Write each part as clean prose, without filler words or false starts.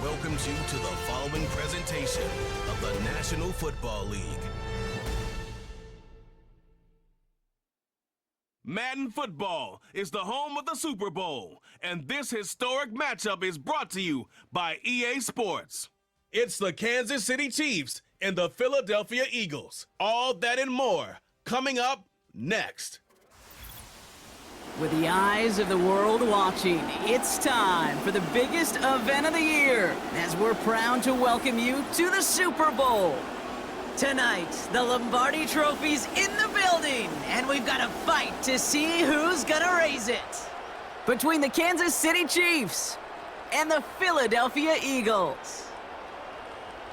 welcomes you to the following presentation of the National Football League. Madden Football is the home of the Super Bowl, and this historic matchup is brought to you by EA Sports. It's the Kansas City Chiefs and the Philadelphia Eagles. All that and more coming up next. With the eyes of the world watching, it's time for the biggest event of the year, as we're proud to welcome you to the Super Bowl. Tonight, the Lombardi Trophy's in the building, and we've got a fight to see who's gonna raise it. Between the Kansas City Chiefs and the Philadelphia Eagles.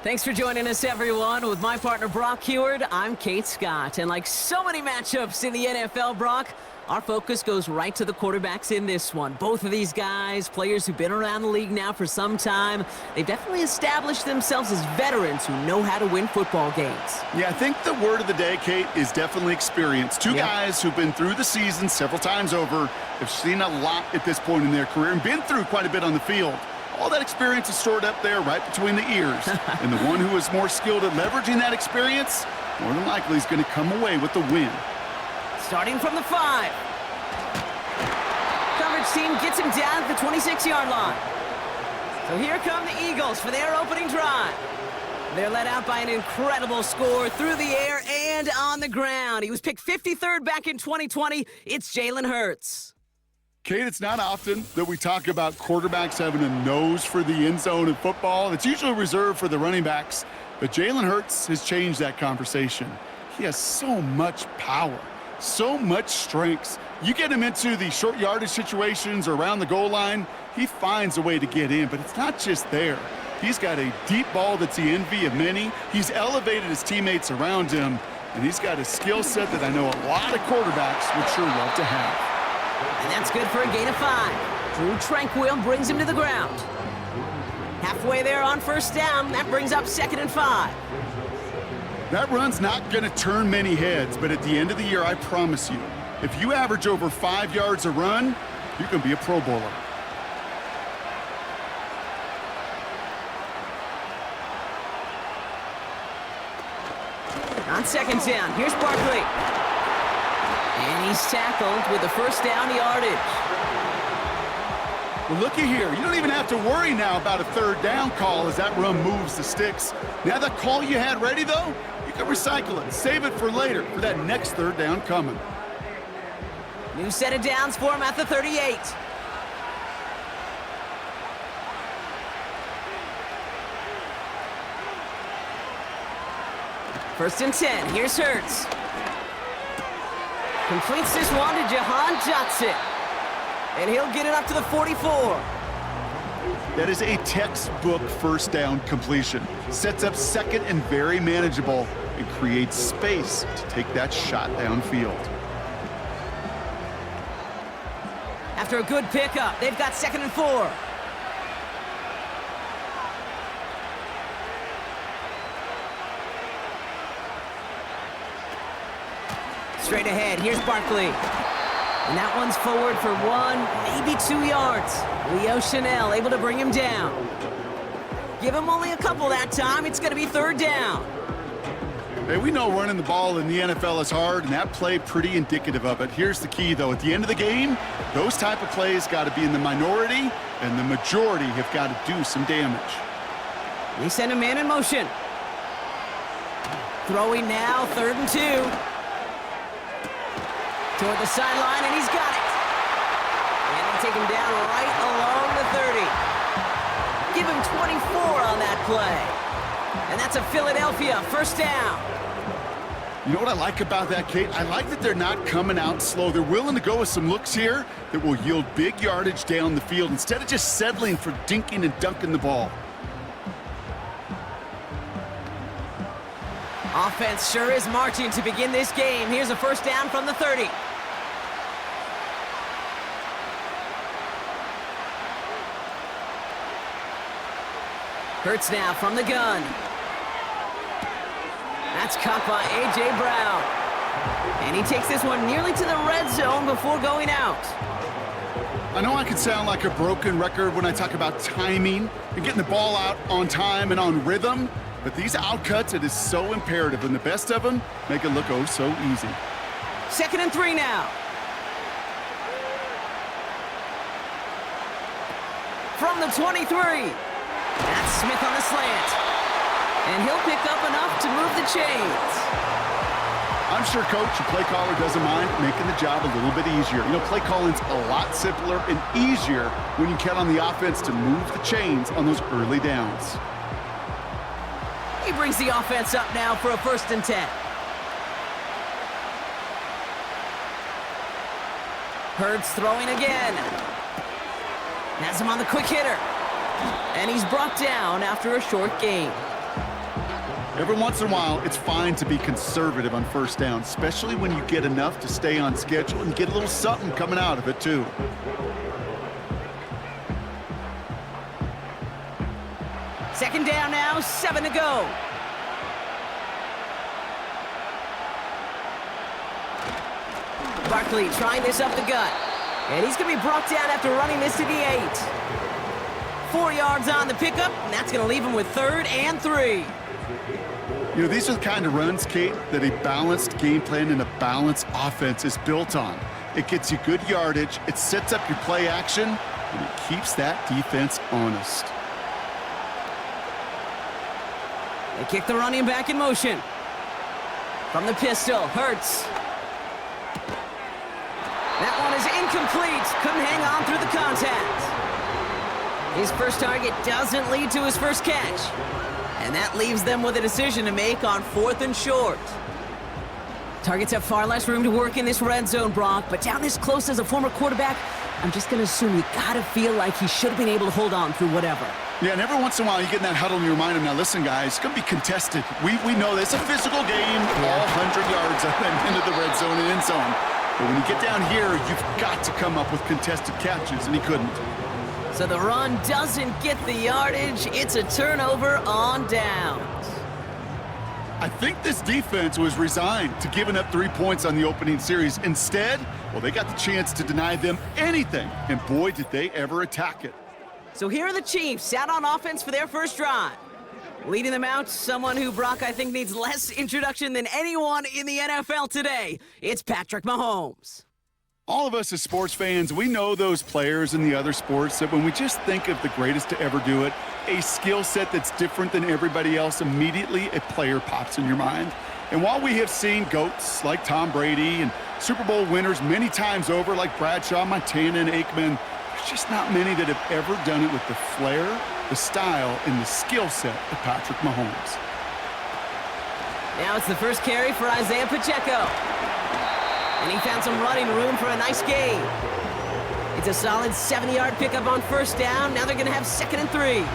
Thanks for joining us, everyone. With my partner, Brock Heward, I'm Kate Scott. And like so many matchups in the NFL, Brock, our focus goes right to the quarterbacks in this one. Both of these guys, players who've been around the league now for some time, they've definitely established themselves as veterans who know how to win football games. Yeah, I think the word of the day, Kate, is definitely experience. Two guys who've been through the season several times over, have seen a lot at this point in their career, and been through quite a bit on the field. All that experience is stored up there right between the ears. And the one who is more skilled at leveraging that experience, more than likely is going to come away with the win. Starting from the 5. Coverage team gets him down at the 26-yard line. So here come the Eagles for their opening drive. They're led out by an incredible score through the air and on the ground. He was picked 53rd back in 2020. It's Jalen Hurts. Kate, it's not often that we talk about quarterbacks having a nose for the end zone in football. It's usually reserved for the running backs. But Jalen Hurts has changed that conversation. He has so much power, so much strength. You get him into the short yardage situations or around the goal line, he finds a way to get in, but it's not just there. He's got a deep ball that's the envy of many. He's elevated his teammates around him, and he's got a skill set that I know a lot of quarterbacks would sure love to have. And that's good for a gain of 5. Drew Tranquil brings him to the ground. Halfway there on first down, that brings up 2nd and 5. That run's not going to turn many heads, but at the end of the year, I promise you, if you average over 5 yards a run, you can be a Pro Bowler. On 2nd down, here's Barkley. And he's tackled with the first down yardage. Well, looky here. You don't even have to worry now about a 3rd down call as that run moves the sticks. Now that call you had ready, though, you can recycle it. Save it for later for that next 3rd down coming. New set of downs for him at the 38. First and 10. Here's Hurts. Completes this one to Jahan Johnson. And he'll get it up to the 44. That is a textbook first down completion. Sets up 2nd and very manageable and creates space to take that shot downfield. After a good pickup, they've got 2nd and 4. Straight ahead, here's Barkley. And that one's forward for 1, maybe 2 yards. Leo Chanel able to bring him down. Give him only a couple that time. It's going to be 3rd down. Hey, we know running the ball in the NFL is hard, and that play pretty indicative of it. Here's the key, though. At the end of the game, those type of plays got to be in the minority, and the majority have got to do some damage. They send a man in motion. Throwing now, 3rd and 2. Toward the sideline, and he's got it. And they take him down right along the 30. Give him 24 on that play. And that's a Philadelphia 1st down. You know what I like about that, Kate? I like that they're not coming out slow. They're willing to go with some looks here that will yield big yardage down the field instead of just settling for dinking and dunking the ball. Offense sure is marching to begin this game. Here's a 1st down from the 30. Hurts now from the gun. That's caught by A.J. Brown. And he takes this one nearly to the red zone before going out. I know I can sound like a broken record when I talk about timing and getting the ball out on time and on rhythm, but these outcuts, it is so imperative, and the best of them make it look oh so easy. 2nd and 3 now. From the 23. That's Smith on the slant. And he'll pick up enough to move the chains. I'm sure coach and play caller doesn't mind making the job a little bit easier. You know, play calling's a lot simpler and easier when you count on the offense to move the chains on those early downs. He brings the offense up now for a 1st and 10. Hurts throwing again. Has him on the quick hitter. And he's brought down after a short gain. Every once in a while, it's fine to be conservative on 1st down, especially when you get enough to stay on schedule and get a little something coming out of it, too. Second down now, 7 to go. Barkley trying this up the gut. And he's going to be brought down after running this to the 8. 4 yards on the pickup, and that's going to leave him with 3rd and 3. You know, these are the kind of runs, Kate, that a balanced game plan and a balanced offense is built on. It gets you good yardage, it sets up your play action, and it keeps that defense honest. They kick the running back in motion. From the pistol, Hurts. That one is incomplete. Couldn't hang on through the contact. His first target doesn't lead to his first catch. And that leaves them with a decision to make on 4th and short. Targets have far less room to work in this red zone, Brock, but down this close as a former quarterback, I'm just going to assume you got to feel like he should have been able to hold on through whatever. Yeah, and every once in a while you get in that huddle and you remind him, now listen, guys, it's going to be contested. We know this. It's a physical game, all 100 yards up and into the red zone and end zone. But when you get down here, you've got to come up with contested catches, and he couldn't. So the run doesn't get the yardage. It's a turnover on downs. I think this defense was resigned to giving up 3 points on the opening series. Instead, well, they got the chance to deny them anything, and boy, did they ever attack it. So here are the Chiefs out on offense for their first drive. Leading them out, someone who, Brock, I think needs less introduction than anyone in the NFL today. It's Patrick Mahomes. All of us as sports fans, we know those players in the other sports that when we just think of the greatest to ever do it, a skill set that's different than everybody else, immediately a player pops in your mind. And while we have seen GOATs like Tom Brady and Super Bowl winners many times over like Bradshaw, Montana, and Aikman, there's just not many that have ever done it with the flair, the style, and the skill set of Patrick Mahomes. Now it's the first carry for Isaiah Pacheco. And he found some running room for a nice gain. It's a solid 70-yard pickup on 1st down. Now they're going to have 2nd and 3.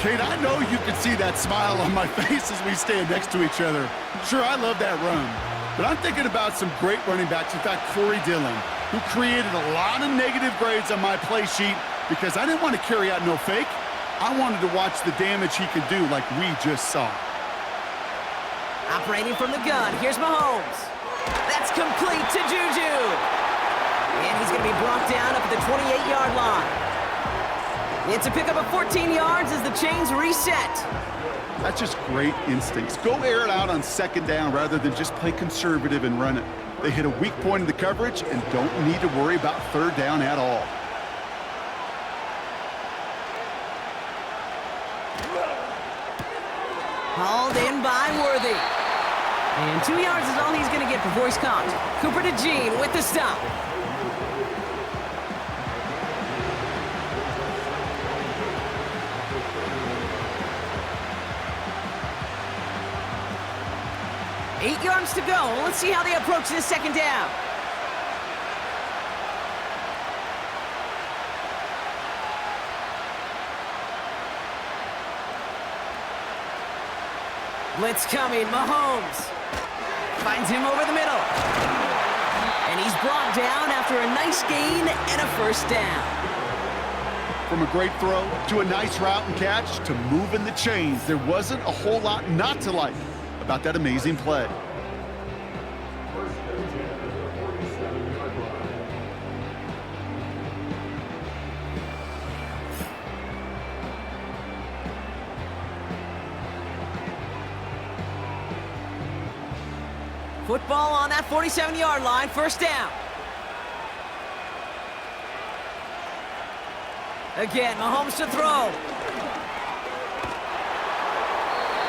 Kate, I know you can see that smile on my face as we stand next to each other. Sure, I love that run. But I'm thinking about some great running backs. In fact, Corey Dillon, who created a lot of negative grades on my play sheet because I didn't want to carry out no fake. I wanted to watch the damage he could do like we just saw. Operating from the gun, here's Mahomes. That's complete to Juju. And he's going to be brought down up at the 28-yard line. It's a pickup of 14 yards as the chains reset. That's just great instincts. Go air it out on 2nd down rather than just play conservative and run it. They hit a weak point in the coverage and don't need to worry about 3rd down at all. Hauled in by Worthy. And 2 yards is all he's going to get before he's caught. Cooper to Jean with the stop. Eight yards to go. Let's see how they approach this 2nd down. Blitz coming, Mahomes. Finds him over the middle. And he's brought down after a nice gain and a 1st down. From a great throw to a nice route and catch to moving the chains, there wasn't a whole lot not to like about that amazing play. Football on that 47-yard line, first down. Again, Mahomes to throw.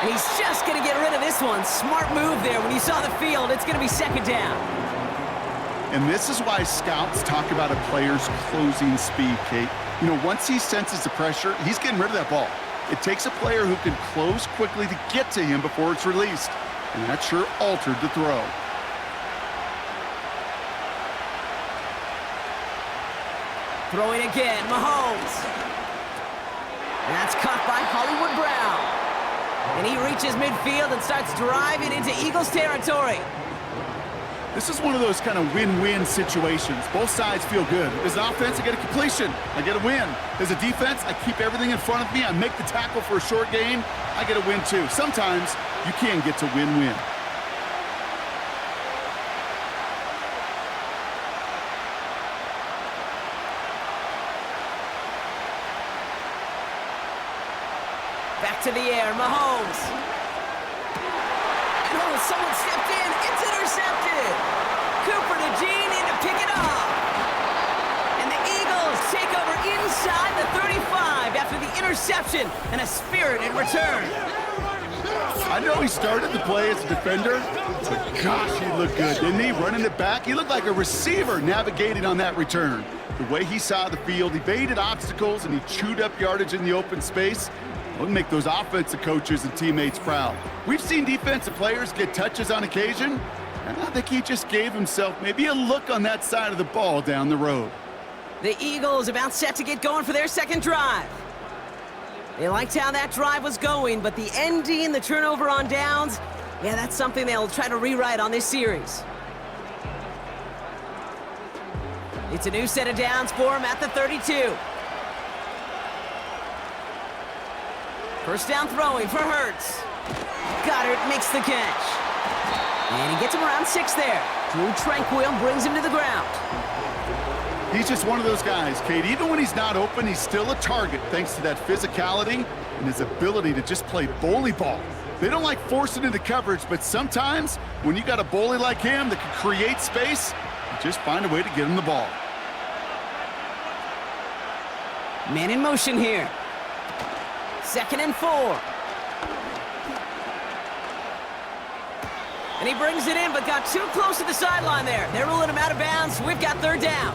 And he's just going to get rid of this one. Smart move there. When you saw the field, it's going to be second down. And this is why scouts talk about a player's closing speed, Kate. You know, once he senses the pressure, he's getting rid of that ball. It takes a player who can close quickly to get to him before it's released. And that sure altered the throw. Throwing again, Mahomes. And that's caught by Hollywood Brown. And he reaches midfield and starts driving into Eagles territory. This is one of those kind of win-win situations. Both sides feel good. As an offense, I get a completion. I get a win. As a defense, I keep everything in front of me. I make the tackle for a short gain. I get a win, too. Sometimes you can get to win-win. Back to the air, Mahomes. And oh, someone stepped in. It's intercepted. Cooper to Gene in to pick it up. And the Eagles take over inside the 35 after the interception and a spirited return. I know he started the play as a defender, but gosh, he looked good, didn't he? Running it back, he looked like a receiver navigating on that return. The way he saw the field, evaded obstacles, and he chewed up yardage in the open space. It'll make those offensive coaches and teammates proud. We've seen defensive players get touches on occasion, and I think he just gave himself maybe a look on that side of the ball down the road. The Eagles about set to get going for their second drive. They liked how that drive was going, but the ending, the turnover on downs, yeah, that's something they'll try to rewrite on this series. It's a new set of downs for them at the 32. First down throwing for Hurts. Goddard makes the catch. And he gets him around 6 there. Drew Tranquil brings him to the ground. He's just one of those guys, Kate. Even when he's not open, he's still a target thanks to that physicality and his ability to just play bully ball. They don't like forcing into coverage, but sometimes when you got a bully like him that can create space, you just find a way to get him the ball. Man in motion here. 2nd and 4. And he brings it in, but got too close to the sideline there. They're ruling him out of bounds. We've got 3rd down.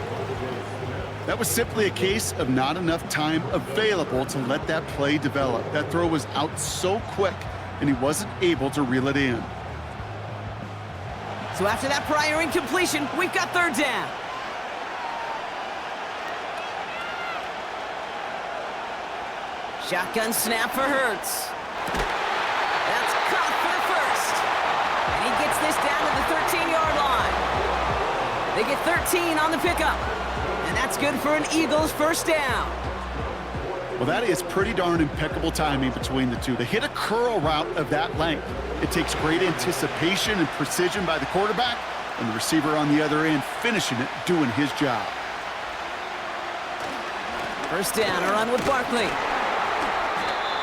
That was simply a case of not enough time available to let that play develop. That throw was out so quick, and he wasn't able to reel it in. So after that prior incompletion, we've got 3rd down. Shotgun snap for Hurts. That's caught for the first. And he gets this down to the 13-yard line. They get 13 on the pickup. And that's good for an Eagles first down. Well, that is pretty darn impeccable timing between the two. They hit a curl route of that length. It takes great anticipation and precision by the quarterback, and the receiver on the other end finishing it, doing his job. First down, a run with Barkley.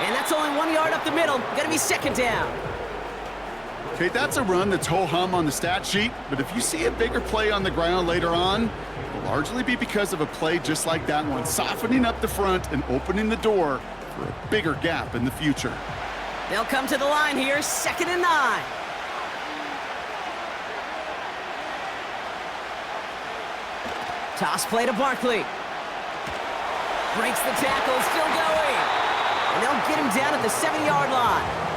And that's only 1 yard up the middle. Gonna be 2nd down. Okay, that's a run that's ho-hum on the stat sheet, but if you see a bigger play on the ground later on, it'll largely be because of a play just like that one, softening up the front and opening the door for a bigger gap in the future. They'll come to the line here, 2nd and 9. Toss play to Barkley. Breaks the tackle, still going. And they'll get him down at the 7-yard line.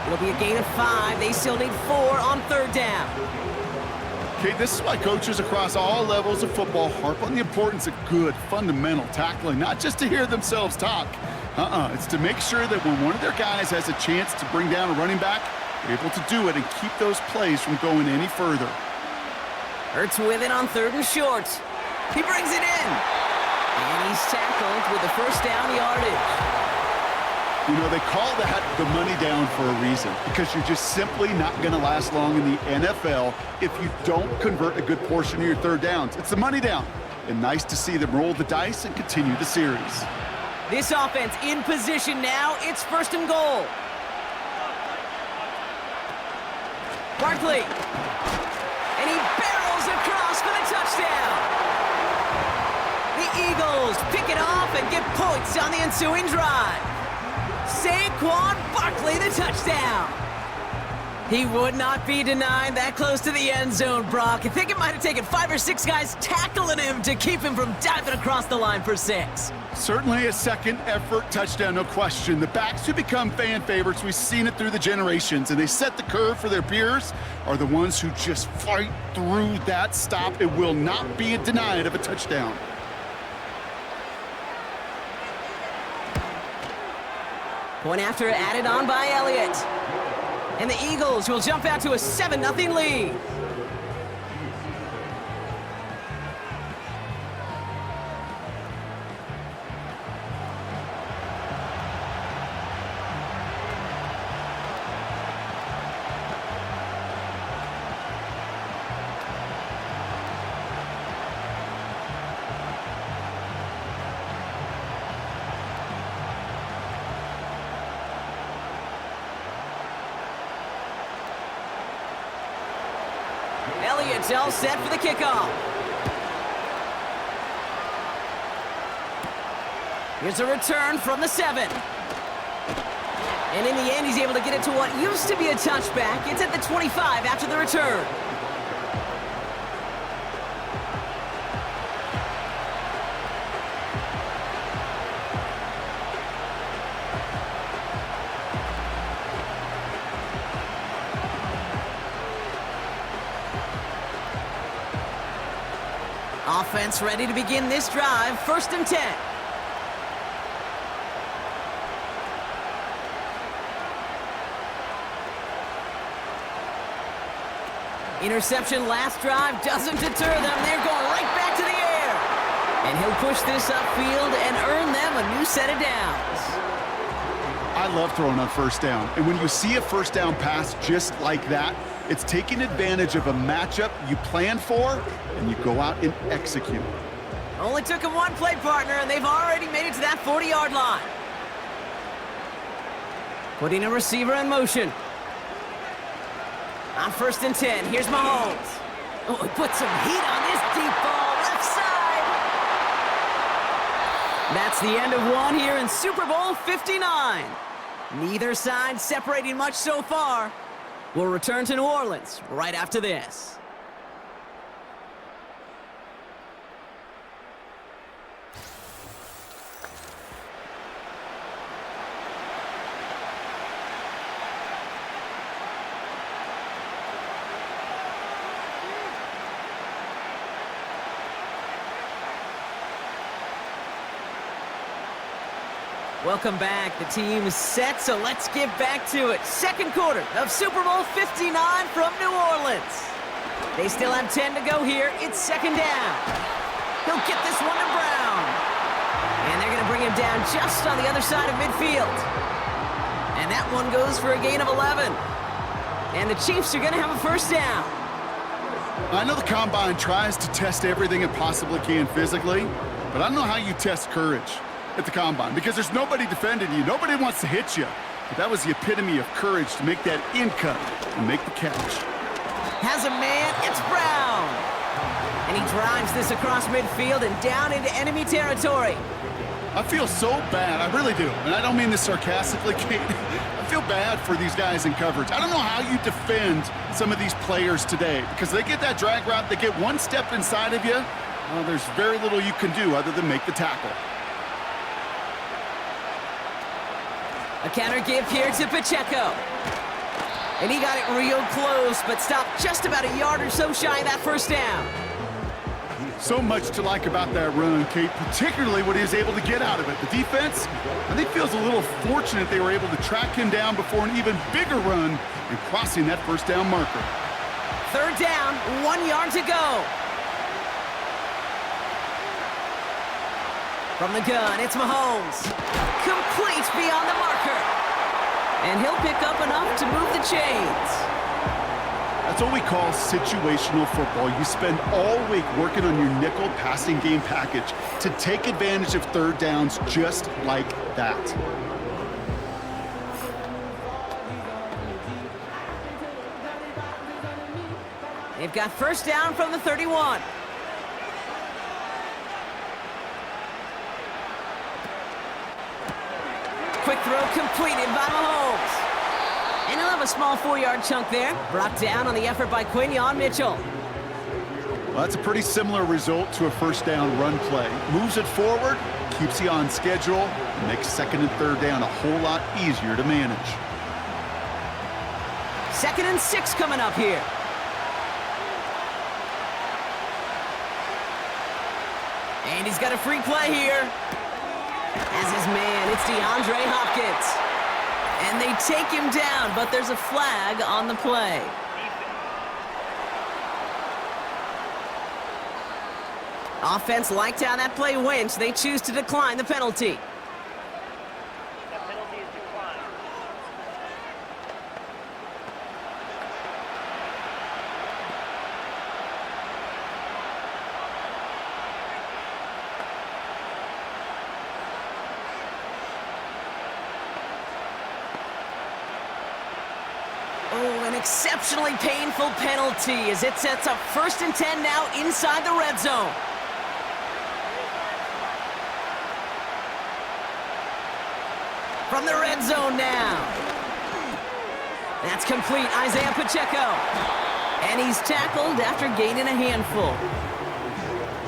It'll be a gain of 5. They still need 4 on 3rd down. Okay, this is why coaches across all levels of football harp on the importance of good, fundamental tackling, not just to hear themselves talk. It's to make sure that when one of their guys has a chance to bring down a running back, they're able to do it and keep those plays from going any further. Hurts with it on 3rd and short. He brings it in. And he's tackled with the first down yardage. You know, they call that the money down for a reason, because you're just simply not going to last long in the NFL if you don't convert a good portion of your 3rd downs. It's the money down. And nice to see them roll the dice and continue the series. This offense in position now. It's 1st and goal. Barkley Eagles pick it off and get points on the ensuing drive. Saquon Barkley, the touchdown. He would not be denied that close to the end zone, Brock. I think it might have taken 5 or 6 guys tackling him to keep him from diving across the line for 6. Certainly a second effort touchdown, no question. The backs who become fan favorites, we've seen it through the generations, and they set the curve for their peers, are the ones who just fight through that stop. It will not be denied of a touchdown. Point after added on by Elliott. And the Eagles will jump out to a 7-0 lead. Elliott's all set for the kickoff. Here's a return from the 7. And in the end, he's able to get it to what used to be a touchback. It's at the 25 after the return. Offense ready to begin this drive. 1st and 10. Interception last drive doesn't deter them. They're going right back to the air. And he'll push this upfield and earn them a new set of downs. I love throwing on 1st down. And when you see a 1st down pass just like that, it's taking advantage of a matchup you planned for, and you go out and execute. Only took him one play, partner, and they've already made it to that 40-yard line. Putting a receiver in motion. On 1st and 10, here's Mahomes. Oh, he put some heat on this deep ball, left side. That's the end of one here in Super Bowl 59. Neither side separating much so far. We'll return to New Orleans right after this. Welcome back. The team is set, so let's get back to it. 2nd quarter of Super Bowl 59 from New Orleans. They still have 10 to go here. It's 2nd down. He'll get this one to Brown. And they're going to bring him down just on the other side of midfield. And that one goes for a gain of 11. And the Chiefs are going to have a 1st down. I know the Combine tries to test everything it possibly can physically, but I don't know how you test courage at the Combine, because there's nobody defending you. Nobody wants to hit you. But that was the epitome of courage to make that in cut and make the catch. Has a man, it's Brown. And he drives this across midfield and down into enemy territory. I feel so bad, I really do. And I don't mean this sarcastically, Kate. I feel bad for these guys in coverage. I don't know how you defend some of these players today, because they get that drag route, they get one step inside of you, there's very little you can do other than make the tackle. A counter give here to Pacheco. And he got it real close, but stopped just about a yard or so shy of that 1st down. So much to like about that run, Kate, particularly what he was able to get out of it. The defense, I think, feels a little fortunate they were able to track him down before an even bigger run and crossing that 1st down marker. 3rd down, 1 yard to go. From the gun, it's Mahomes. Complete beyond the marker. And he'll pick up enough to move the chains. That's what we call situational football. You spend all week working on your nickel passing game package to take advantage of 3rd downs just like that. They've got 1st down from the 31. quick throw completed by Mahomes. And he'll have a small 4-yard chunk there. Brought down on the effort by Quinion Mitchell. Well, that's a pretty similar result to a first down run play. Moves it forward, keeps you on schedule, and makes second and third down a whole lot easier to manage. 2nd and 6 coming up here. And he's got a free play here. As his man, it's DeAndre Hopkins. And they take him down, but there's a flag on the play. Offense liked how that play went. They choose to decline the penalty. That penalty is declined. Oh, an exceptionally painful penalty as it sets up 1st and 10 now inside the red zone. From the red zone now. That's complete, Isaiah Pacheco. And he's tackled after gaining a handful.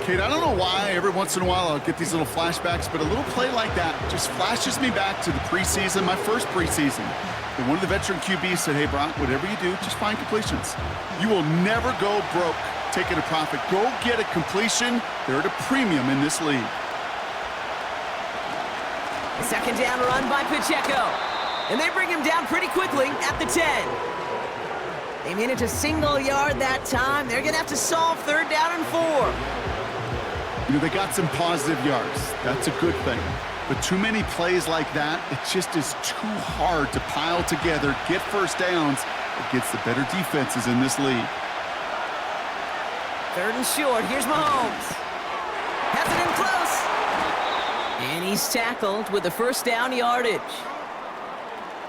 Kate, I don't know why every once in a while I'll get these little flashbacks, but a little play like that just flashes me back to the preseason, my first preseason. And one of the veteran QBs said, hey, Brock, whatever you do, just find completions. You will never go broke taking a profit. Go get a completion. They're at a premium in this league. Second down run by Pacheco. And they bring him down pretty quickly at the 10. They made it to single yard that time. They're going to have to solve 3rd down and 4. You know, they got some positive yards. That's a good thing. But too many plays like that, it just is too hard to pile together, get first downs against the better defenses in this league. 3rd and short. Here's Mahomes. Has it in close. And he's tackled with the 1st down yardage.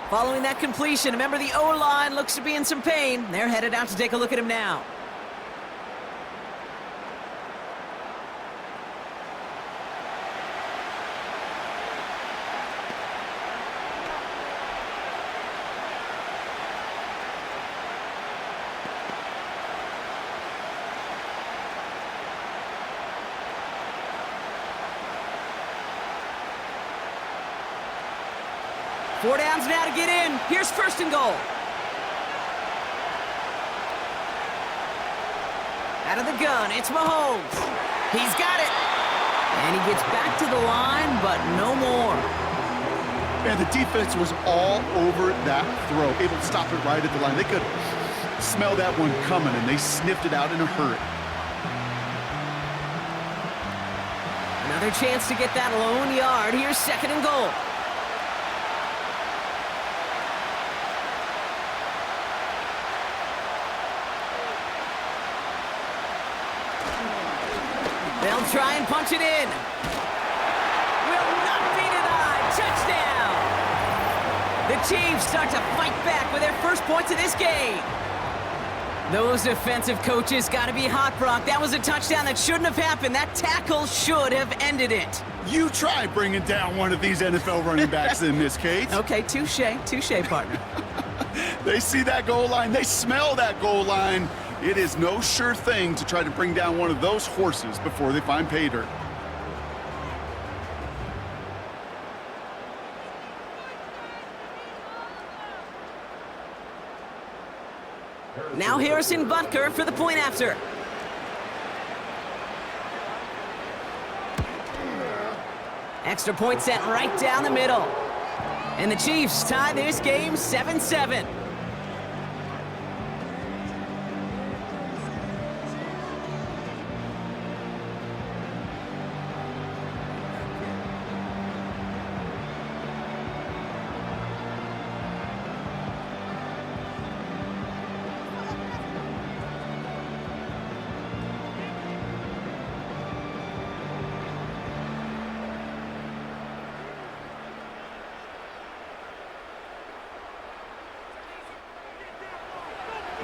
Following that completion, remember the O-line looks to be in some pain. They're headed out to take a look at him now. Four downs now to get in. Here's 1st and goal. Out of the gun, it's Mahomes. He's got it. And he gets back to the line, but no more. And the defense was all over that throw, able to stop it right at the line. They could smell that one coming, and they sniffed it out in a hurry. Another chance to get that lone yard. Here's 2nd and goal. They'll try and punch it in. Will not be denied. Touchdown! The Chiefs start to fight back with their first points of this game. Those defensive coaches got to be hot, Brock. That was a touchdown that shouldn't have happened. That tackle should have ended it. You try bringing down one of these NFL running backs in this case. Okay, touche, partner. They see that goal line. They smell that goal line. It is no sure thing to try to bring down one of those horses before they find pay dirt. Now Harrison Butker for the point after. Extra point set right down the middle. And the Chiefs tie this game 7-7.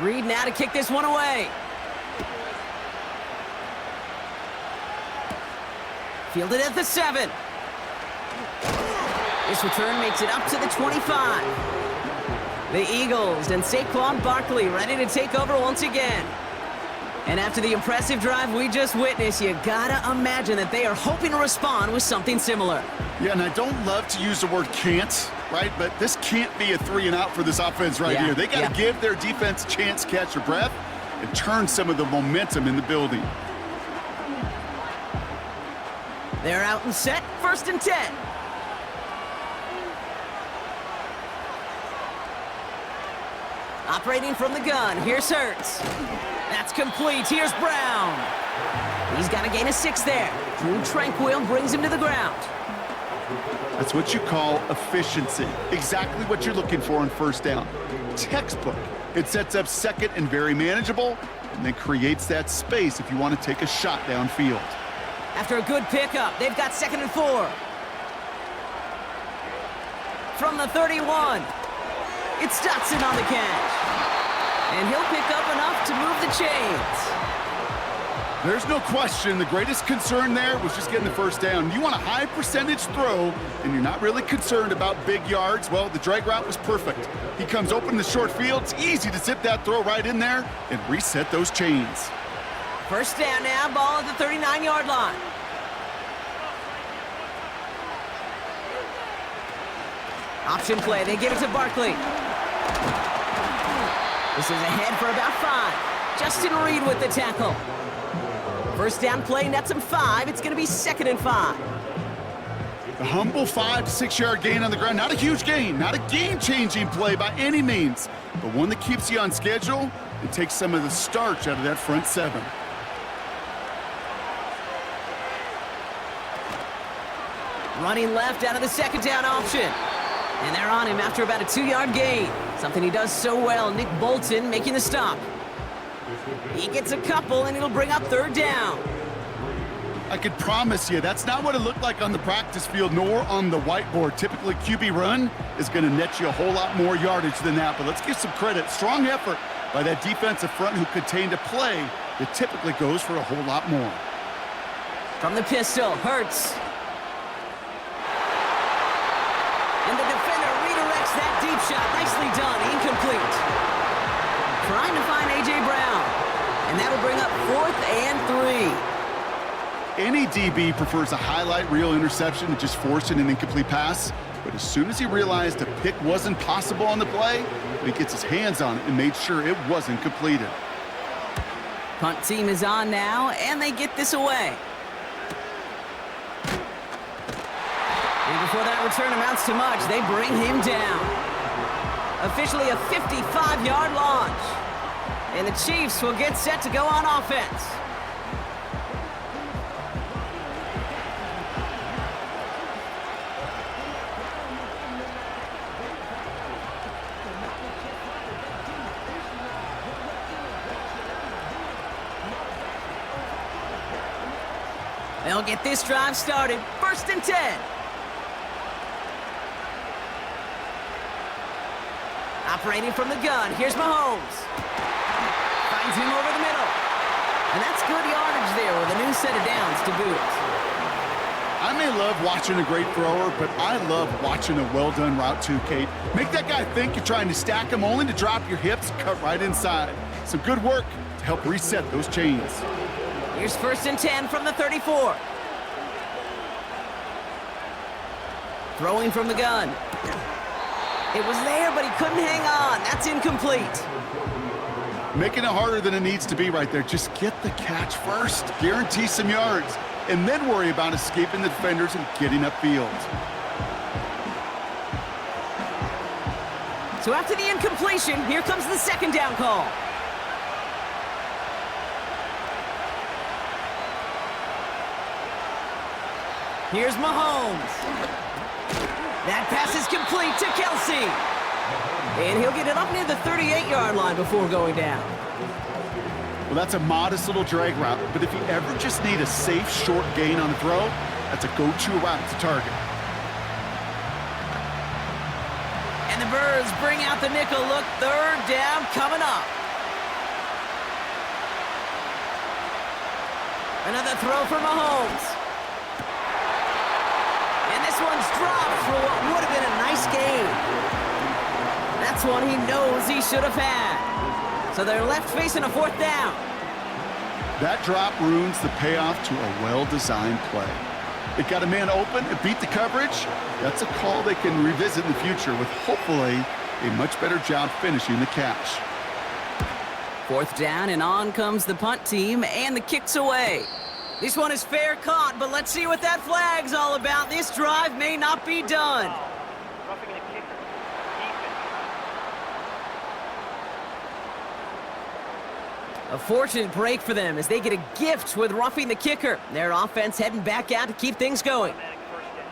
Reed now to kick this one away. Fielded at the 7. This return makes it up to the 25. The Eagles and Saquon Barkley ready to take over once again. And after the impressive drive we just witnessed, you gotta imagine that they are hoping to respond with something similar. Yeah, and I don't love to use the word can't, right? But this can't be a 3-and-out for this offense right here. They got to give their defense a chance to catch their breath and turn some of the momentum in the building. They're out and set, 1st and 10. Operating from the gun, here's Hurts. That's complete, here's Brown. He's got to gain a 6 there. Drew Tranquil brings him to the ground. That's what you call efficiency. Exactly what you're looking for on 1st down. Textbook. It sets up 2nd and very manageable, and then creates that space if you want to take a shot downfield. After a good pickup, they've got 2nd and 4. From the 31, it's Dotson on the catch. And he'll pick up enough to move the chains. There's no question the greatest concern there was just getting the 1st down. You want a high percentage throw, and you're not really concerned about big yards. Well, the drag route was perfect. He comes open in the short field. It's easy to zip that throw right in there and reset those chains. 1st down now, ball at the 39-yard line. Option play, they give it to Barkley. This is ahead for about 5. Justin Reed with the tackle. 1st down play, nets him 5. It's going to be 2nd and 5. The humble 5 to 6 yard gain on the ground. Not a huge gain, not a game-changing play by any means, but one that keeps you on schedule and takes some of the starch out of that front 7. Running left out of the 2nd down option. And they're on him after about a 2-yard gain. Something he does so well, Nick Bolton making the stop. He gets a couple, and it'll bring up 3rd down. I could promise you that's not what it looked like on the practice field nor on the whiteboard. Typically, QB run is going to net you a whole lot more yardage than that. But let's give some credit. Strong effort by that defensive front who contained a play that typically goes for a whole lot more. From the pistol, Hurts. And the defender redirects that deep shot. Nicely done. Incomplete. Trying to find A.J. Brown. And that'll bring up 4th and 3. Any DB prefers a highlight reel interception to just forcing an incomplete pass. But as soon as he realized a pick wasn't possible on the play, he gets his hands on it and made sure it wasn't completed. Punt team is on now, and they get this away. And before that return amounts to much, they bring him down. Officially a 55-yard launch. And the Chiefs will get set to go on offense. They'll get this drive started. 1st and 10. Operating from the gun, here's Mahomes. Finds him over the middle. And that's good yardage there with a new set of downs to boot. I may love watching a great thrower, but I love watching a well-done route too, Kate. Make that guy think you're trying to stack him only to drop your hips and cut right inside. Some good work to help reset those chains. Here's 1st and 10 from the 34. Throwing from the gun. It was there, but he couldn't hang on. That's incomplete. Making it harder than it needs to be right there. Just get the catch first. Guarantee some yards. And then worry about escaping the defenders and getting upfield. So after the incompletion, here comes the 2nd down call. Here's Mahomes. That pass is complete to Kelsey. And he'll get it up near the 38-yard line before going down. Well, that's a modest little drag route, but if you ever just need a safe, short gain on the throw, that's a go-to route to target. And the Birds bring out the nickel look. 3rd down coming up. Another throw for Mahomes. And this one's dropped for what would have this one he knows he should have had. So they're left facing a fourth down. That drop ruins the payoff to a well-designed play. It got a man open, it beat the coverage. That's a call they can revisit in the future with hopefully a much better job finishing the catch. Fourth down, and on comes the punt team, and the kick's away. This one is fair caught, but let's see what that flag's all about. This drive may not be done. Roughing the kicker. A fortunate break for them as they get a gift with roughing the kicker. Their offense heading back out to keep things going. Automatic first down.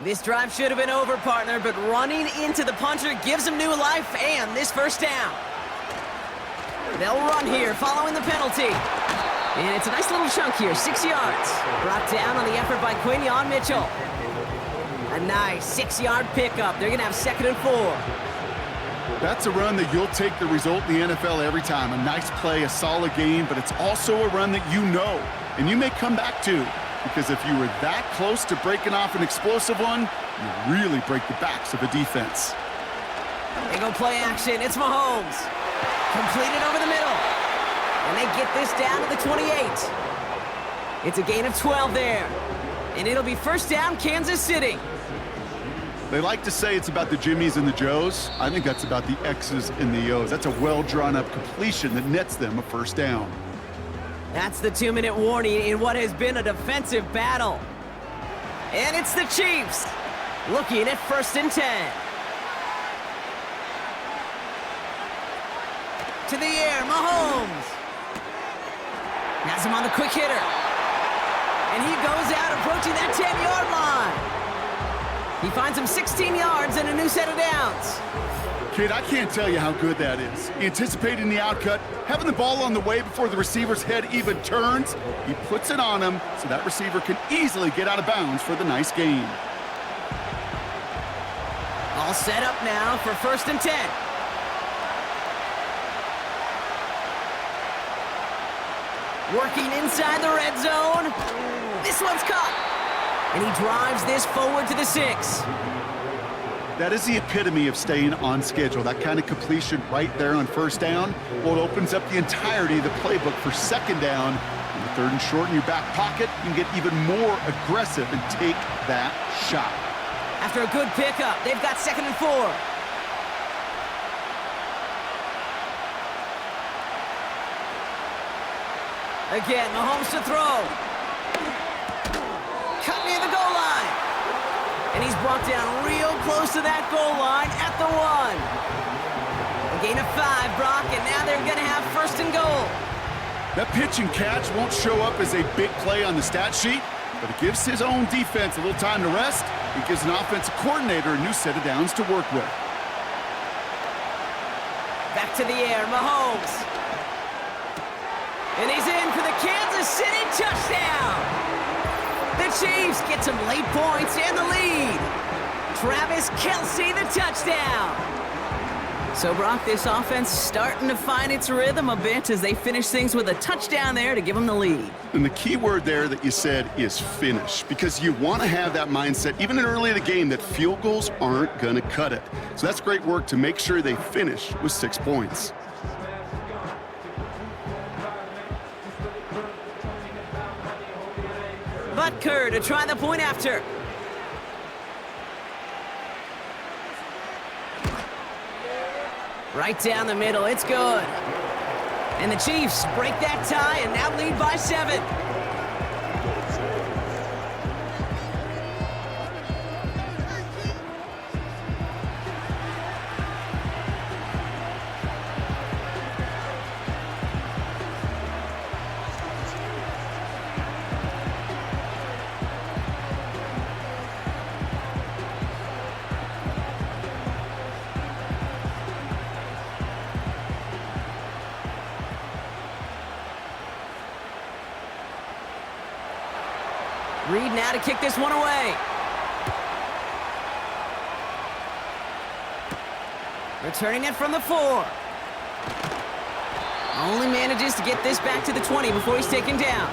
This drive should have been over, partner, but running into the punter gives them new life and this first down. They'll run here following the penalty. And it's a nice little chunk here, 6 yards. Brought down on the effort by Quinion Mitchell. A nice 6-yard pickup. They're going to have 2nd and 4. That's a run that you'll take the result in the NFL every time. A nice play, a solid game, but it's also a run that you know and you may come back to. Because if you were that close to breaking off an explosive one, you really break the backs of a defense. They go play action. It's Mahomes. Completed over the middle. And they get this down to the 28. It's a gain of 12 there. And it'll be first down, Kansas City. They like to say it's about the Jimmies and the Joes. I think that's about the X's and the O's. That's a well-drawn-up completion that nets them a first down. That's the 2-minute warning in what has been a defensive battle. And it's the Chiefs looking at 1st and 10. To the air, Mahomes. Has him on the quick hitter. And he goes out approaching that 10-yard line. He finds him 16 yards and a new set of downs. Kid, I can't tell you how good that is. Anticipating the outcut, having the ball on the way before the receiver's head even turns, he puts it on him so that receiver can easily get out of bounds for the nice gain. All set up now for 1st and 10. Working inside the red zone. This one's caught. And he drives this forward to the 6. That is the epitome of staying on schedule. That kind of completion right there on first down. Well, it opens up the entirety of the playbook for 2nd down. In the 3rd and short in your back pocket, you can get even more aggressive and take that shot. After a good pickup, they've got 2nd and 4. Again, Mahomes to throw. Cut near the goal line. And he's brought down real close to that goal line at the 1. A gain of 5, Brock, and now they're going to have 1st and goal. That pitch and catch won't show up as a big play on the stat sheet, but it gives his own defense a little time to rest. It gives an offensive coordinator a new set of downs to work with. Back to the air, Mahomes. And he's in for the Kansas City touchdown. The Chiefs get some late points and the lead. Travis Kelce, the touchdown. So, Brock, this offense starting to find its rhythm a bit as they finish things with a touchdown there to give them the lead. And the key word there that you said is finish, because you want to have that mindset, even early in the game, that field goals aren't going to cut it. So that's great work to make sure they finish with 6 points. Butker to try the point after. Right down the middle, it's good. And the Chiefs break that tie and now lead by 7. Reed now to kick this one away. Returning it from the 4. Only manages to get this back to the 20 before he's taken down.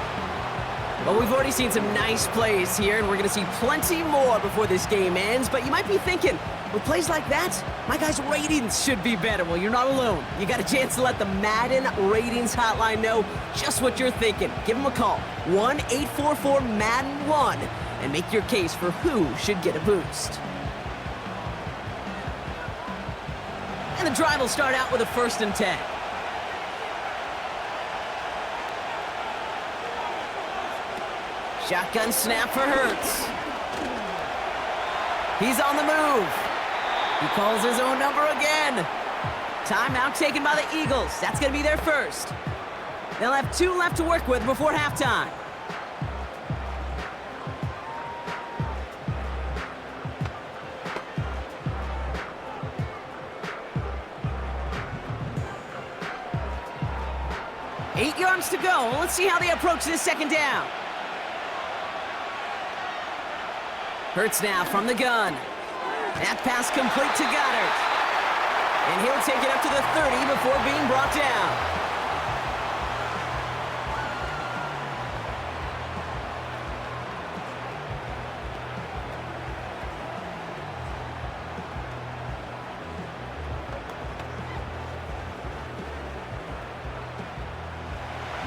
Well, we've already seen some nice plays here, and we're going to see plenty more before this game ends. But you might be thinking, with plays like that, my guys' ratings should be better. Well, you're not alone. You got a chance to let the Madden ratings hotline know just what you're thinking. Give them a call, 1-844-MADDEN-1, and make your case for who should get a boost. And the drive will start out with a 1st and 10. Shotgun snap for Hurts. He's on the move. He calls his own number again. Timeout taken by the Eagles. That's going to be their first. They'll have 2 left to work with before halftime. Eight yards to go. Let's see how they approach this 2nd down. Hurts now from the gun. That pass complete to Goddard. And he'll take it up to the 30 before being brought down.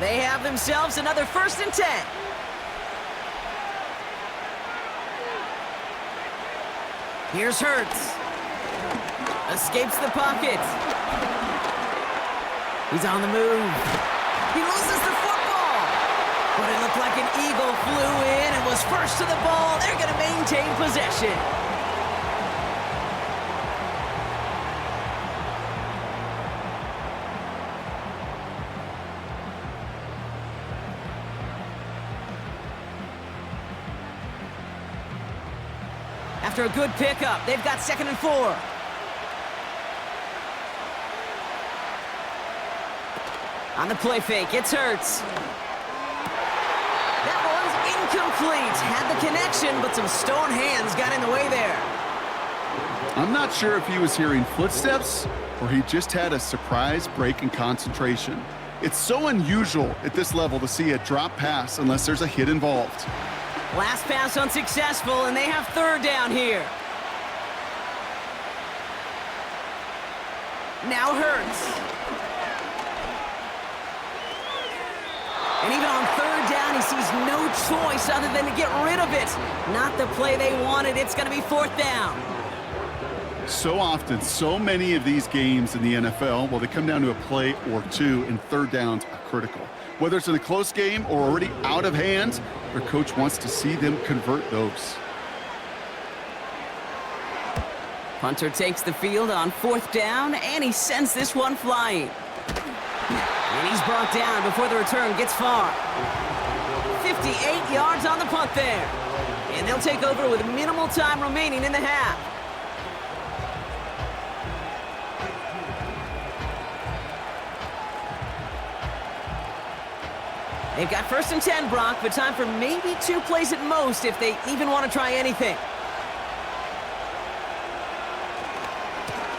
They have themselves another 1st and 10. Here's Hurts. Escapes the pocket. He's on the move. He loses the football. But it looked like an eagle flew in and was first to the ball. They're going to maintain possession. After a good pickup, they've got 2nd and 4. On the play fake, it's Hurts. That one's incomplete. Had the connection, but some stone hands got in the way there. I'm not sure if he was hearing footsteps or he just had a surprise break in concentration. It's so unusual at this level to see a drop pass unless there's a hit involved. Last pass unsuccessful, and they have 3rd down here. Now Hurts. And even on 3rd down, he sees no choice other than to get rid of it. Not the play they wanted. It's going to be 4th down. So often, so many of these games in the NFL, well, they come down to a play or 2, and 3rd downs are critical. Whether it's in a close game or already out of hand, their coach wants to see them convert those. Punter takes the field on 4th down, and he sends this one flying. And he's brought down before the return gets far. 58 yards on the punt there. And they'll take over with minimal time remaining in the half. They've got 1st and 10, Brock, but time for maybe 2 plays at most if they even want to try anything.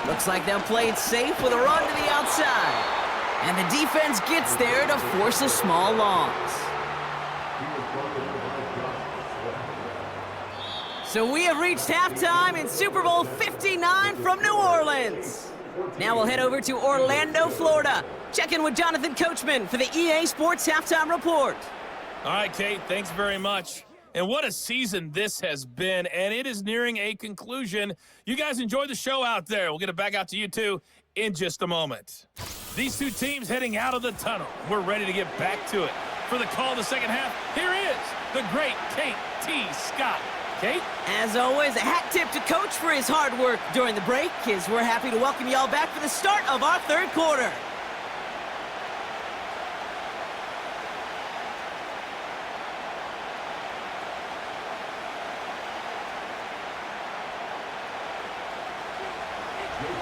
Looks like they'll play it safe with a run to the outside. And the defense gets there to force a small loss. So we have reached halftime in Super Bowl 59 from New Orleans. Now we'll head over to Orlando, Florida. Check in with Jonathan Coachman for the EA Sports Halftime Report. All right, Kate, thanks very much. And what a season this has been, and it is nearing a conclusion. You guys enjoy the show out there. We'll get it back out to you, too, in just a moment. These 2 teams heading out of the tunnel. We're ready to get back to it. For the call of the second half, here is the great Kate T. Scott. Kate? As always, a hat tip to Coach for his hard work during the break, as we're happy to welcome y'all back for the start of our 3rd quarter.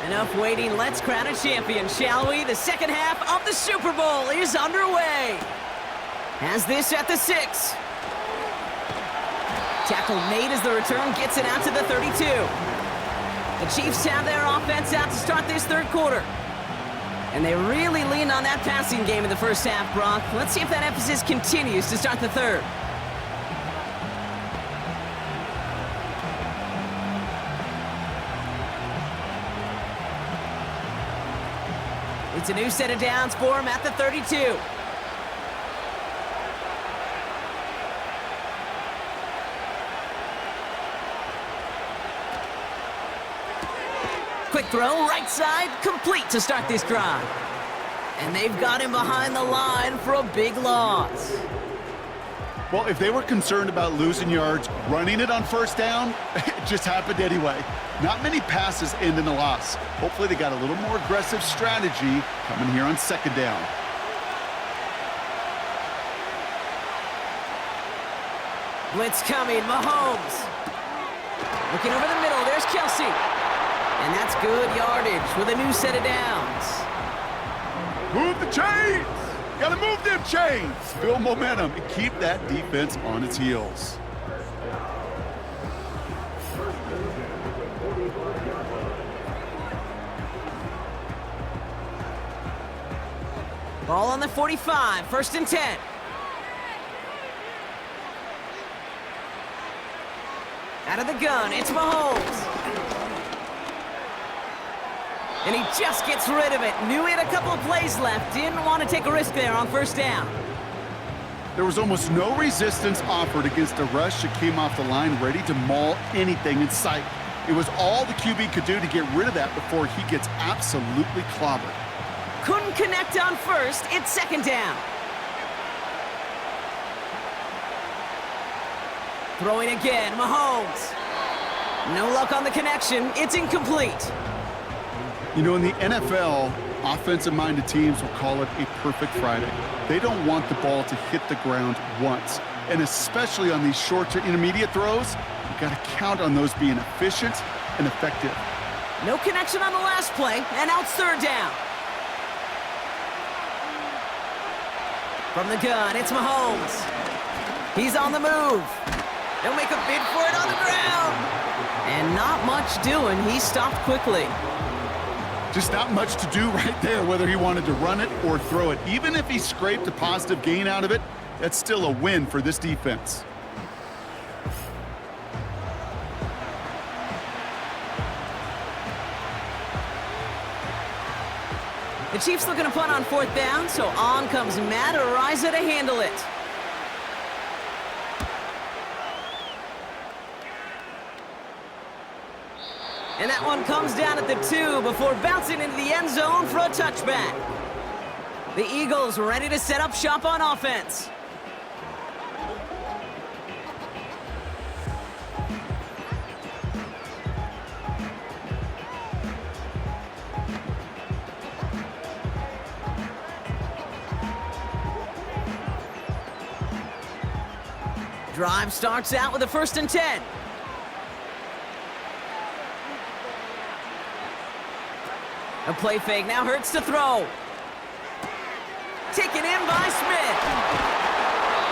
Enough waiting, let's crown a champion, shall we? The 2nd half of the Super Bowl is underway. Has this at the 6. Tackle made as the return gets it out to the 32. The Chiefs have their offense out to start this third quarter. And they really leaned on that passing game in the first half, Brock. Let's see if that emphasis continues to start the third. It's a new set of downs for him at the 32. Quick throw, right side, complete to start this drive. And they've got him behind the line for a big loss. Well, if they were concerned about losing yards, running it on first down, it just happened anyway. Not many passes end in a loss. Hopefully they got a little more aggressive strategy coming here on second down. Blitz coming, Mahomes. Looking over the middle, there's Kelsey. And that's good yardage with a new set of downs. Move the chains! Gotta move them chains! Build momentum and keep that defense on its heels. Ball on the 45, 1st and 10. Out of the gun, it's Mahomes. And he just gets rid of it. Knew he had a couple of plays left. Didn't want to take a risk there on first down. There was almost no resistance offered against a rush that came off the line ready to maul anything in sight. It was all the QB could do to get rid of that before he gets absolutely clobbered. Couldn't connect on first. It's second down. Throwing again, Mahomes. No luck on the connection. It's incomplete. You know, in the NFL, offensive-minded teams will call it a perfect Friday. They don't want the ball to hit the ground once. And especially on these short to intermediate throws, you've got to count on those being efficient and effective. No connection on the last play, and now it's third down. From the gun, it's Mahomes. He's on the move. They'll make a bid for it on the ground. And not much doing. He stopped quickly. Just not much to do right there, whether he wanted to run it or throw it. Even if he scraped a positive gain out of it, that's still a win for this defense. The Chiefs looking to punt on fourth down, so on comes Matt Araiza to handle it. And that one comes down at the 2 before bouncing into the end zone for a touchback. The Eagles ready to set up shop on offense. Drive starts out with a 1st and 10. A play fake, now Hurts to throw. Taken in by Smith.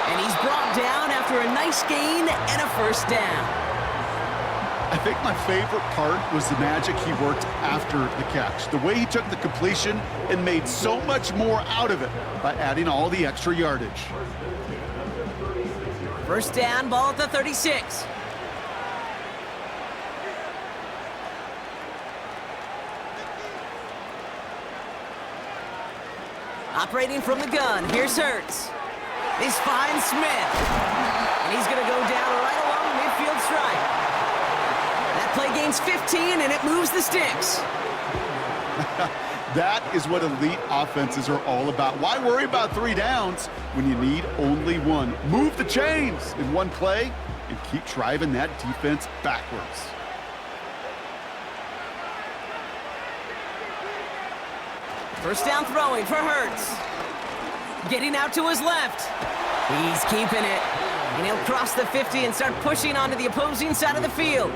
And he's brought down after a nice gain and a 1st down. I think my favorite part was the magic he worked after the catch. The way he took the completion and made so much more out of it by adding all the extra yardage. 1st down, ball at the 36. Operating from the gun, here's Hurts. He's finds Smith. And he's going to go down right along the midfield stripe. That play gains 15, and it moves the sticks. That is what elite offenses are all about. Why worry about 3 downs when you need only 1? Move the chains in one play and keep driving that defense backwards. First down throwing for Hurts. Getting out to his left. He's keeping it. And he'll cross the 50 and start pushing onto the opposing side of the field.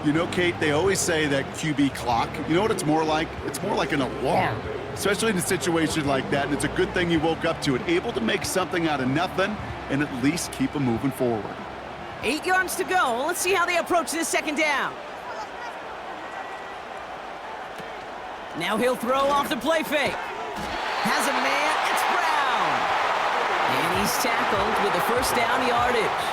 You know, Kate, they always say that QB clock, you know what it's more like? It's more like an alarm, especially in a situation like that. And it's a good thing you woke up to it, able to make something out of nothing and at least keep them moving forward. 8 yards to go. Let's see how they approach this 2nd down. Now he'll throw off the play fake. Has a man, it's Brown. And he's tackled with the first down yardage.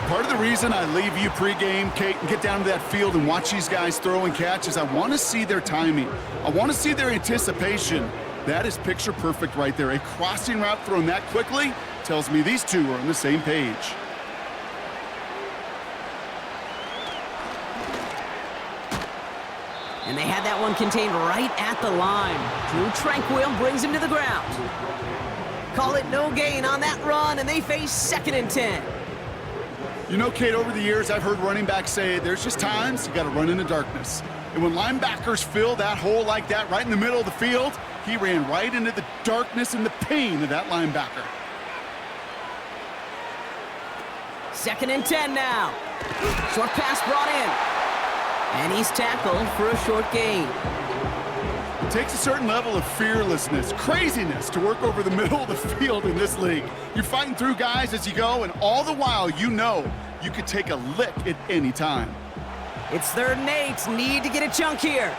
Part of the reason I leave you pregame, Kate, and get down to that field and watch these guys throw and catch is I want to see their timing. I want to see their anticipation. That is picture perfect right there. A crossing route thrown that quickly tells me these two are on the same page. And they had that one contained right at the line. Drew Tranquil brings him to the ground. Call it no gain on that run, and they face 2nd and 10. You know, Kate, over the years, I've heard running backs say there's just times you got to run in the darkness. And when linebackers fill that hole like that right in the middle of the field, he ran right into the darkness and the pain of that linebacker. 2nd and 10 now. Short pass brought in. And he's tackled for a short gain. It takes a certain level of fearlessness, craziness to work over the middle of the field in this league. You're fighting through guys as you go, and all the while you know you could take a lick at any time. It's 3rd and 8. Need to get a chunk here.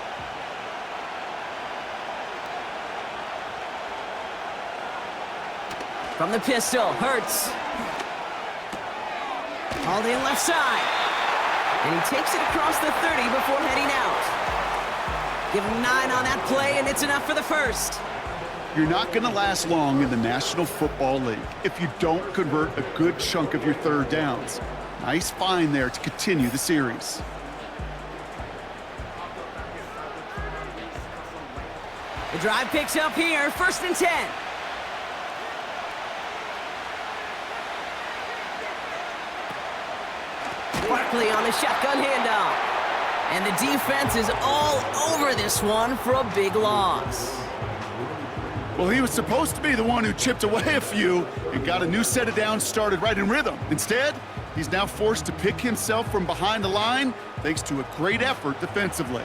From the pistol, Hurts. Hauled in left side. And he takes it across the 30 before heading out. Give him 9 on that play, and it's enough for the first. You're not going to last long in the National Football League if you don't convert a good chunk of your 3rd downs. Nice find there to continue the series. The drive picks up here, 1st and 10. Barkley on the shotgun handoff. And the defense is all over this one for a big loss. Well, he was supposed to be the one who chipped away a few and got a new set of downs started right in rhythm. Instead, he's now forced to pick himself from behind the line thanks to a great effort defensively.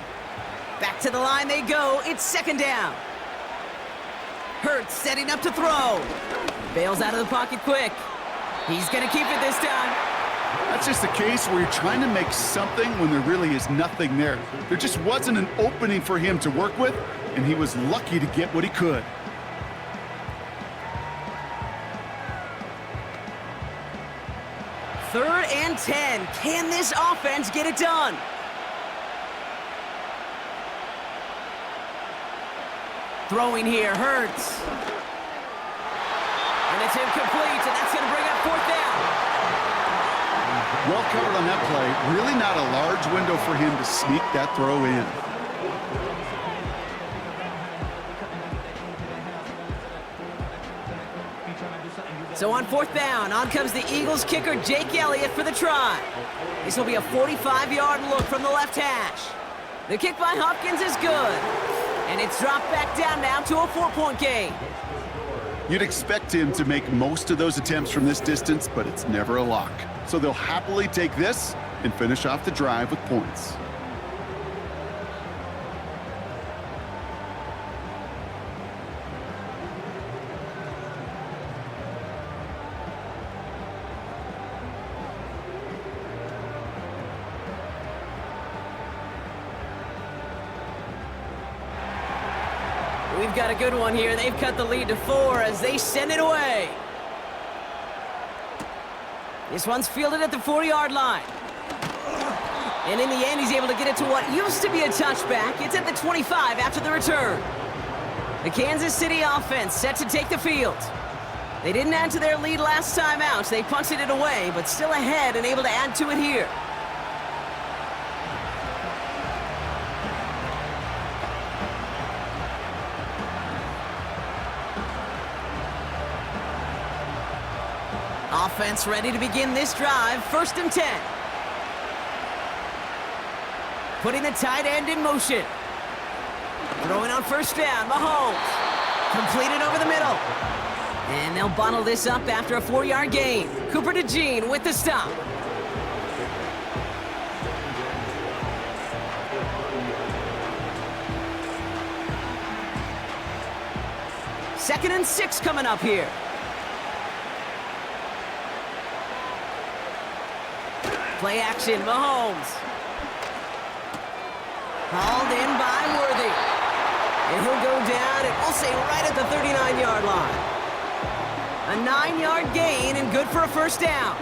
Back to the line they go. It's 2nd down. Hurts setting up to throw. Bails out of the pocket quick. He's going to keep it this time. That's just a case where you're trying to make something when there really is nothing there. There just wasn't an opening for him to work with, and he was lucky to get what he could. Third and 10. Can this offense get it done? Throwing here, Hurts. And it's incomplete, and that's going to bring up 4th down. Well covered on that play. Really not a large window for him to sneak that throw in. So on 4th down, on comes the Eagles kicker, Jake Elliott, for the try. This will be a 45-yard look from the left hash. The kick by Hopkins is good. And it's dropped back down now to a 4-point game. You'd expect him to make most of those attempts from this distance, but it's never a lock. So they'll happily take this and finish off the drive with points. We've got a good one here. They've cut the lead to 4 as they send it away. This one's fielded at the 40-yard line. And in the end, he's able to get it to what used to be a touchback. It's at the 25 after the return. The Kansas City offense set to take the field. They didn't add to their lead last time out. They punted it away, but still ahead and able to add to it here. Offense ready to begin this drive. 1st and 10. Putting the tight end in motion. Throwing on 1st down. Mahomes. Completed over the middle. And they'll bottle this up after a 4-yard gain. Cooper DeJean with the stop. Second and 6 coming up here. Play action, Mahomes. Hauled in by Worthy. And he'll go down, and we'll say right at the 39-yard line. A 9-yard gain and good for a first down.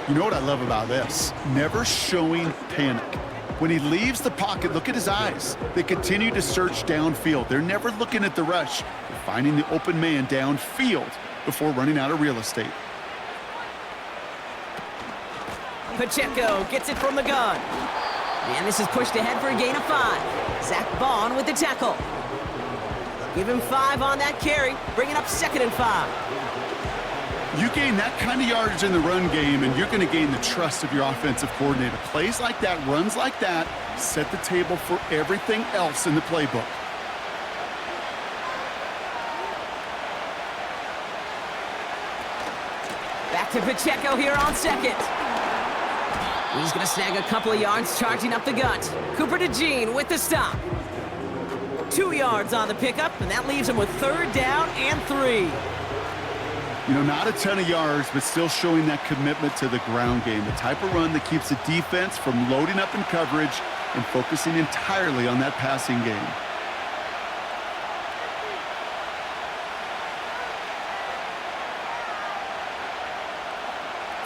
You know what I love about this? Never showing panic. When he leaves the pocket, look at his eyes. They continue to search downfield. They're never looking at the rush. They're finding the open man downfield before running out of real estate. Pacheco gets it from the gun. And this is pushed ahead for a gain of 5. Zach Bond with the tackle. Give him 5 on that carry, bringing up 2nd and 5. You gain that kind of yardage in the run game, and you're going to gain the trust of your offensive coordinator. Plays like that, runs like that, set the table for everything else in the playbook. Back to Pacheco here on 2nd. He's going to snag a couple of yards, charging up the gut. Cooper DeJean with the stop. 2 yards on the pickup, and that leaves him with 3rd down and 3. You know, not a ton of yards, but still showing that commitment to the ground game. The type of run that keeps the defense from loading up in coverage and focusing entirely on that passing game.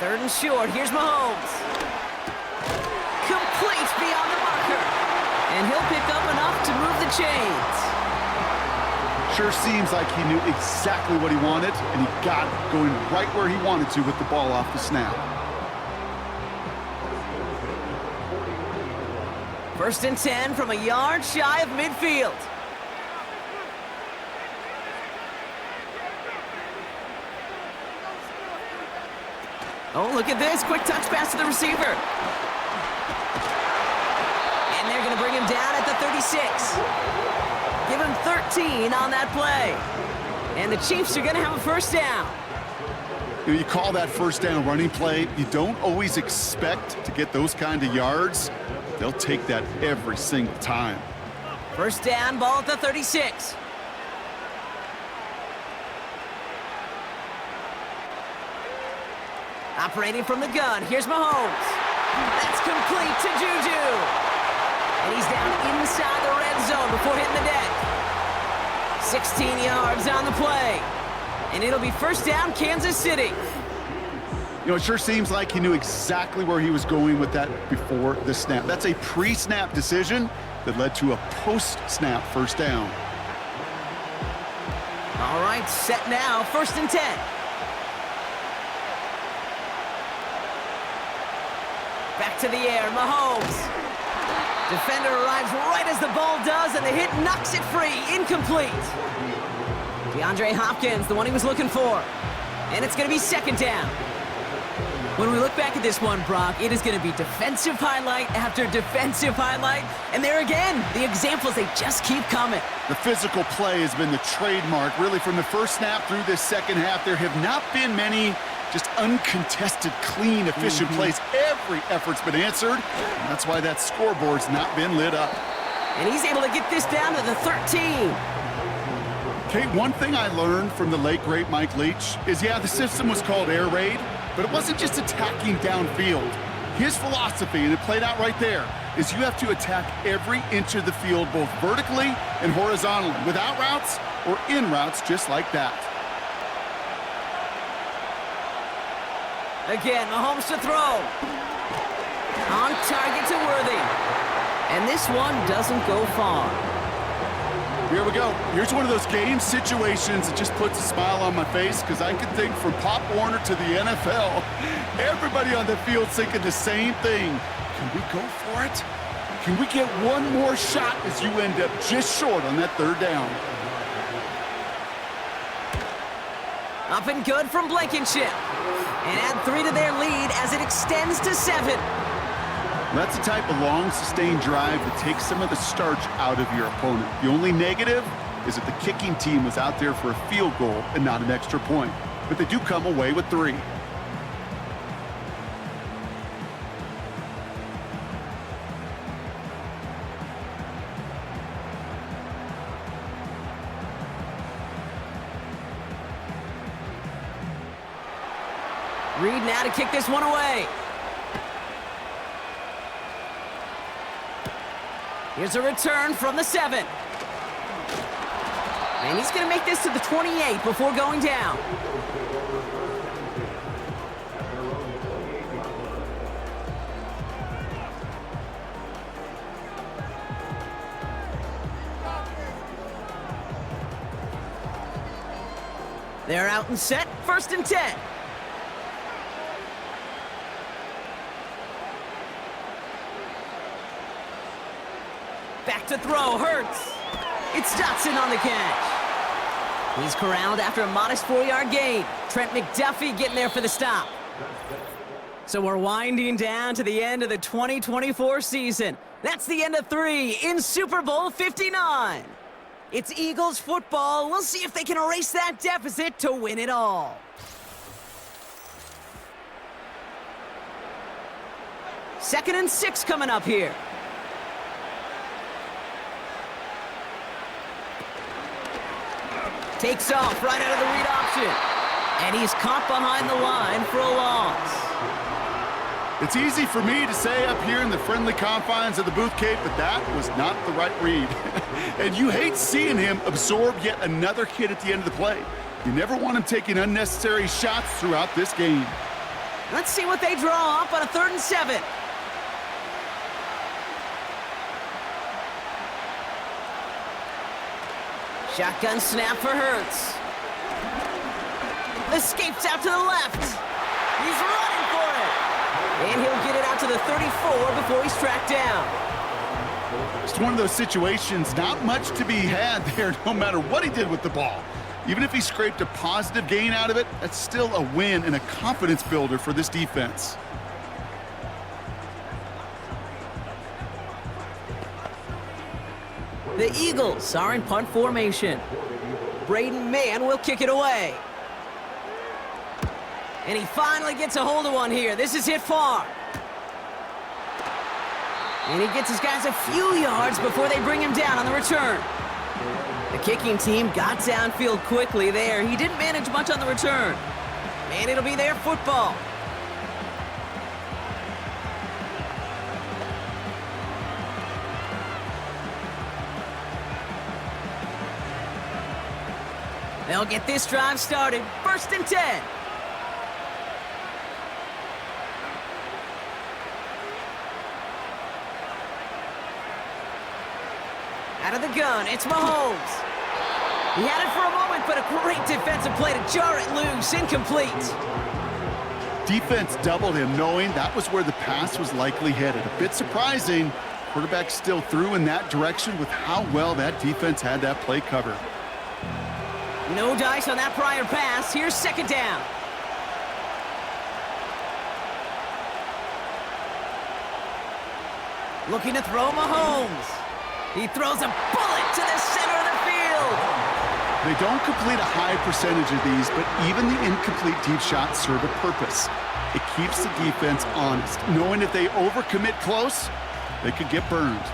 Third and short, here's Mahomes. Complete beyond the marker. And he'll pick up enough to move the chains. Sure seems like he knew exactly what he wanted, and he got it going right where he wanted to with the ball off the snap. 1st and 10 from a yard shy of midfield. Oh, look at this. Quick touch pass to the receiver. And they're going to bring him down at the 36. Give him 13 on that play. And the Chiefs are going to have a first down. You call that first down running play. You don't always expect to get those kind of yards. They'll take that every single time. First down, ball at the 36. Operating from the gun, here's Mahomes. That's complete to Juju. And he's down inside the red zone before hitting the deck. 16 yards on the play. And it'll be first down, Kansas City. You know, it sure seems like he knew exactly where he was going with that before the snap. That's a pre-snap decision that led to a post-snap first down. All right, set now, 1st and 10. Back to the air, Mahomes. Defender arrives right as the ball does, and the hit knocks it free. Incomplete. DeAndre Hopkins, the one he was looking for. And it's going to be 2nd down. When we look back at this one, Brock, it is going to be defensive highlight after defensive highlight. And there again, the examples, they just keep coming. The physical play has been the trademark, really, from the first snap through this second half. There have not been many just uncontested, clean, efficient plays. Every effort's been answered, and that's why that scoreboard's not been lit up. And he's able to get this down to the 13. Kate, one thing I learned from the late, great Mike Leach is, yeah, the system was called air raid, but it wasn't just attacking downfield. His philosophy, and it played out right there, is you have to attack every inch of the field, both vertically and horizontally, without routes or in routes, just like that. Again, Mahomes to throw. On target to Worthy. And this one doesn't go far. Here we go. Here's one of those game situations that just puts a smile on my face, because I can think from Pop Warner to the NFL, everybody on the field thinking the same thing. Can we go for it? Can we get one more shot as you end up just short on that 3rd down? Up and good from Blankenship. And add 3 to their lead as it extends to 7. That's the type of long, sustained drive that takes some of the starch out of your opponent. The only negative is that the kicking team was out there for a field goal and not an extra point. But they do come away with 3. Reed now to kick this one away. Here's a return from the 7. And he's going to make this to the 28 before going down. They're out and set, 1st and 10. Back to throw, Hurts. It's Dotson on the catch. He's corralled after a modest 4-yard gain. Trent McDuffie getting there for the stop. So we're winding down to the end of the 2024 season. That's the end of 3 in Super Bowl 59. It's Eagles football. We'll see if they can erase that deficit to win it all. Second and 6 coming up here. Takes off right out of the read option. And he's caught behind the line for a loss. It's easy for me to say up here in the friendly confines of the booth, Kate, but that was not the right read. And you hate seeing him absorb yet another hit at the end of the play. You never want him taking unnecessary shots throughout this game. Let's see what they draw up on a 3rd and 7. Shotgun snap for Hurts. Escapes out to the left. He's running for it. And he'll get it out to the 34 before he's tracked down. It's one of those situations, not much to be had there no matter what he did with the ball. Even if he scraped a positive gain out of it, that's still a win and a confidence builder for this defense. The Eagles are in punt formation. Braden Mann will kick it away. And he finally gets a hold of one here. This is hit far. And he gets his guys a few yards before they bring him down on the return. The kicking team got downfield quickly there. He didn't manage much on the return. And it'll be their football. They'll get this drive started. 1st and 10. Out of the gun, it's Mahomes. He had it for a moment, but a great defensive play to jar it loose. Incomplete. Defense doubled him, knowing that was where the pass was likely headed. A bit surprising. Quarterback still threw in that direction with how well that defense had that play covered. No dice on that prior pass. Here's 2nd down. Looking to throw Mahomes. He throws a bullet to the center of the field. They don't complete a high percentage of these, but even the incomplete deep shots serve a purpose. It keeps the defense honest, knowing if they overcommit close, they could get burned.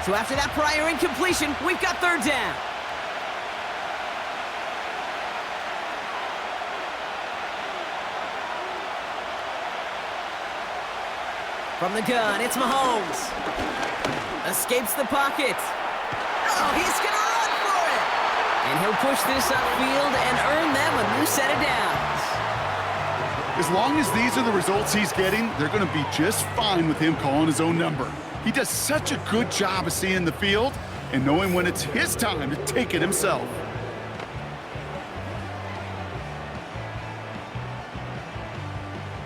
So after that prior incompletion, we've got 3rd down. From the gun, it's Mahomes. Escapes the pocket. Oh, he's gonna run for it! And he'll push this upfield and earn them a new set of downs. As long as these are the results he's getting, they're going to be just fine with him calling his own number. He does such a good job of seeing the field and knowing when it's his time to take it himself.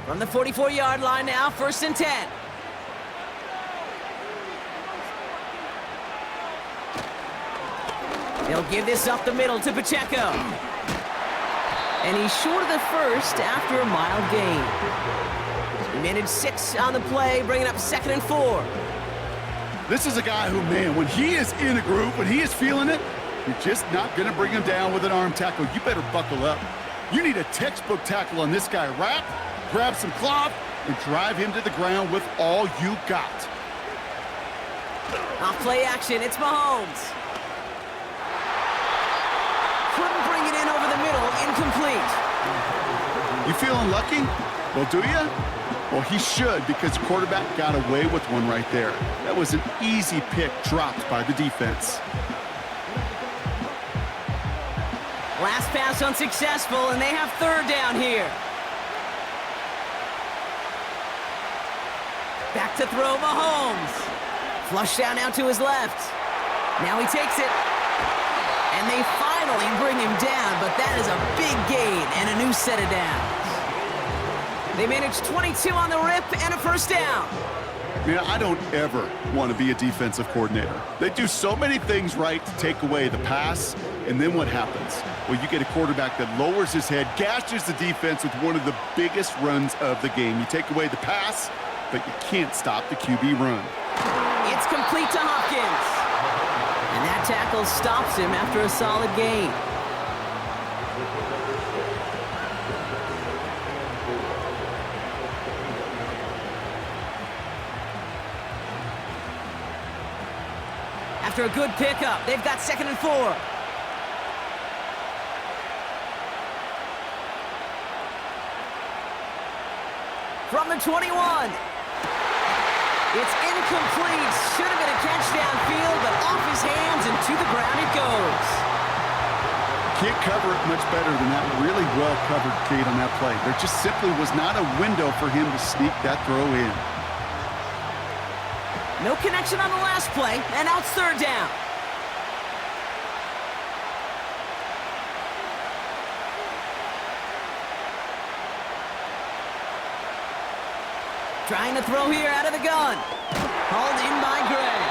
From the 44-yard line now, 1st and 10. They'll give this up the middle to Pacheco. And he's short of the first after a mild gain. He managed 6 on the play, bringing up 2nd and 4. This is a guy who, man, when he is in a group, when he is feeling it, you're just not going to bring him down with an arm tackle. You better buckle up. You need a textbook tackle on this guy. Wrap, grab some cloth, and drive him to the ground with all you got. Off play action, it's Mahomes. Couldn't bring it in over the middle, incomplete. You feeling lucky? Well, do you? Well, he should, because the quarterback got away with one right there. That was an easy pick dropped by the defense. Last pass unsuccessful, and they have third down here. Back to throw, Mahomes. Flush down now to his left. Now he takes it. And they finally bring him down, but that is a big gain and a new set of downs. They managed 22 on the rip and a first down. Man, I don't ever want to be a defensive coordinator. They do so many things right to take away the pass, and then what happens? Well, you get a quarterback that lowers his head, gashes the defense with one of the biggest runs of the game. You take away the pass, but you can't stop the QB run. It's complete to Hopkins. And that tackle stops him after a solid gain. After a good pickup, they've got 2nd and 4. From the 21. It's incomplete. Should have been a catch downfield, but off his hands and to the ground it goes. Can't cover it much better than that. Really well covered, Kate, on that play. There just simply was not a window for him to sneak that throw in. No connection on the last play, and now it's third down. Trying to throw here out of the gun. Hauled in by Gray.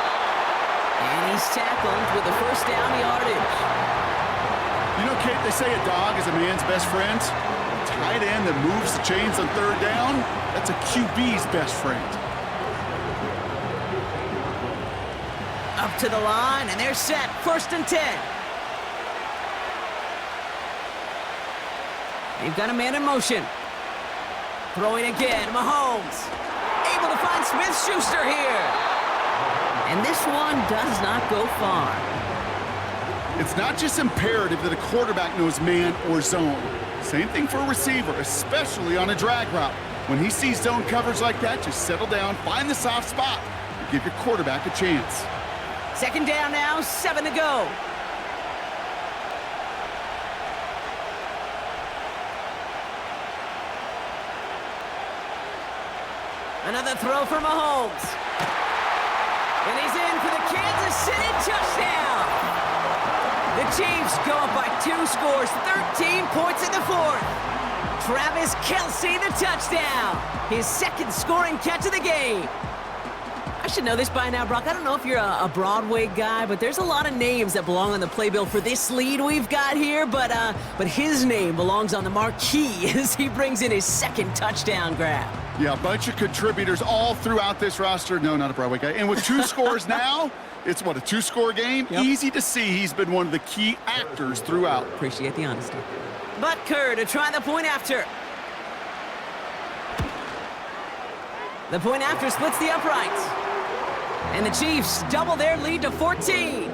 And he's tackled with the first down yardage. You know, Kate, they say a dog is a man's best friend. A tight end that moves the chains on third down, that's a QB's best friend. Up to the line, and they're set. 1st and 10. They've got a man in motion. Throwing again, Mahomes. Able to find Smith-Schuster here. And this one does not go far. It's not just imperative that a quarterback knows man or zone. Same thing for a receiver, especially on a drag route. When he sees zone coverage like that, just settle down, find the soft spot, and give your quarterback a chance. 2nd down now, 7 to go. Another throw for Mahomes. And he's in for the Kansas City touchdown. The Chiefs go up by 2 scores, 13 points in the 4th. Travis Kelce, the touchdown. His 2nd scoring catch of the game. I should know this by now, Brock. I don't know if you're a Broadway guy, but there's a lot of names that belong on the playbill for this lead we've got here, but his name belongs on the marquee as he brings in his 2nd touchdown grab. Yeah, a bunch of contributors all throughout this roster. No, not a Broadway guy. And with 2 scores now, it's what, a 2-score game? Yep. Easy to see he's been one of the key actors throughout. Appreciate the honesty. Butker to try the point after. The point after splits the uprights. And the Chiefs double their lead to 14.